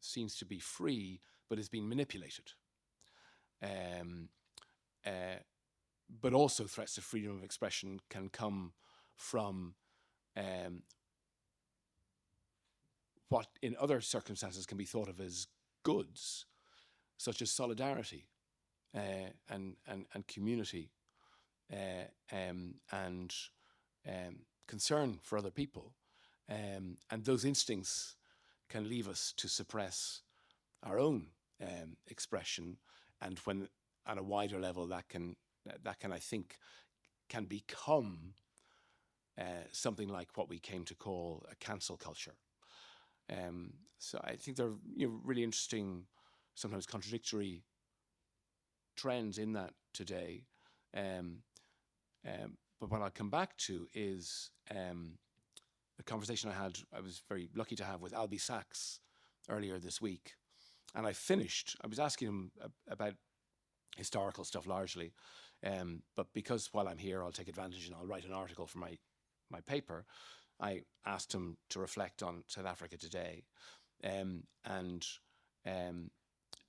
[SPEAKER 2] seems to be free, but is being manipulated. But also threats to freedom of expression can come from what in other circumstances can be thought of as goods, such as solidarity and community and concern for other people. And those instincts can leave us to suppress our own expression, and when at a wider level that can I think can become something like what we came to call a cancel culture. So I think there are really interesting, sometimes contradictory trends in that today. But what I'll come back to is a conversation I was very lucky to have with Albie Sachs earlier this week. And I was asking him about historical stuff largely, but because while I'm here, I'll take advantage and I'll write an article for my paper. I asked him to reflect on South Africa today, and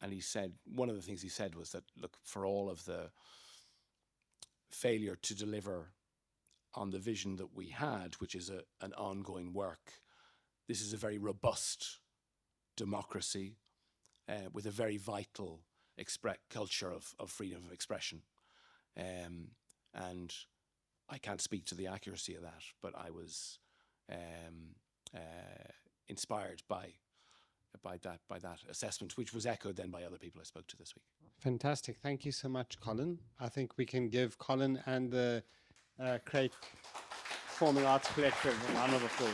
[SPEAKER 2] he said, one of the things he said was that, look, for all of the failure to deliver on the vision that we had, which is an ongoing work, this is a very robust democracy with a very vital culture of freedom of expression. And I can't speak to the accuracy of that, but I was inspired by that assessment, which was echoed then by other people I spoke to this week.
[SPEAKER 1] Fantastic. Thank you so much, Colin. I think we can give Colin and the Create Performing Arts Collective a round of applause.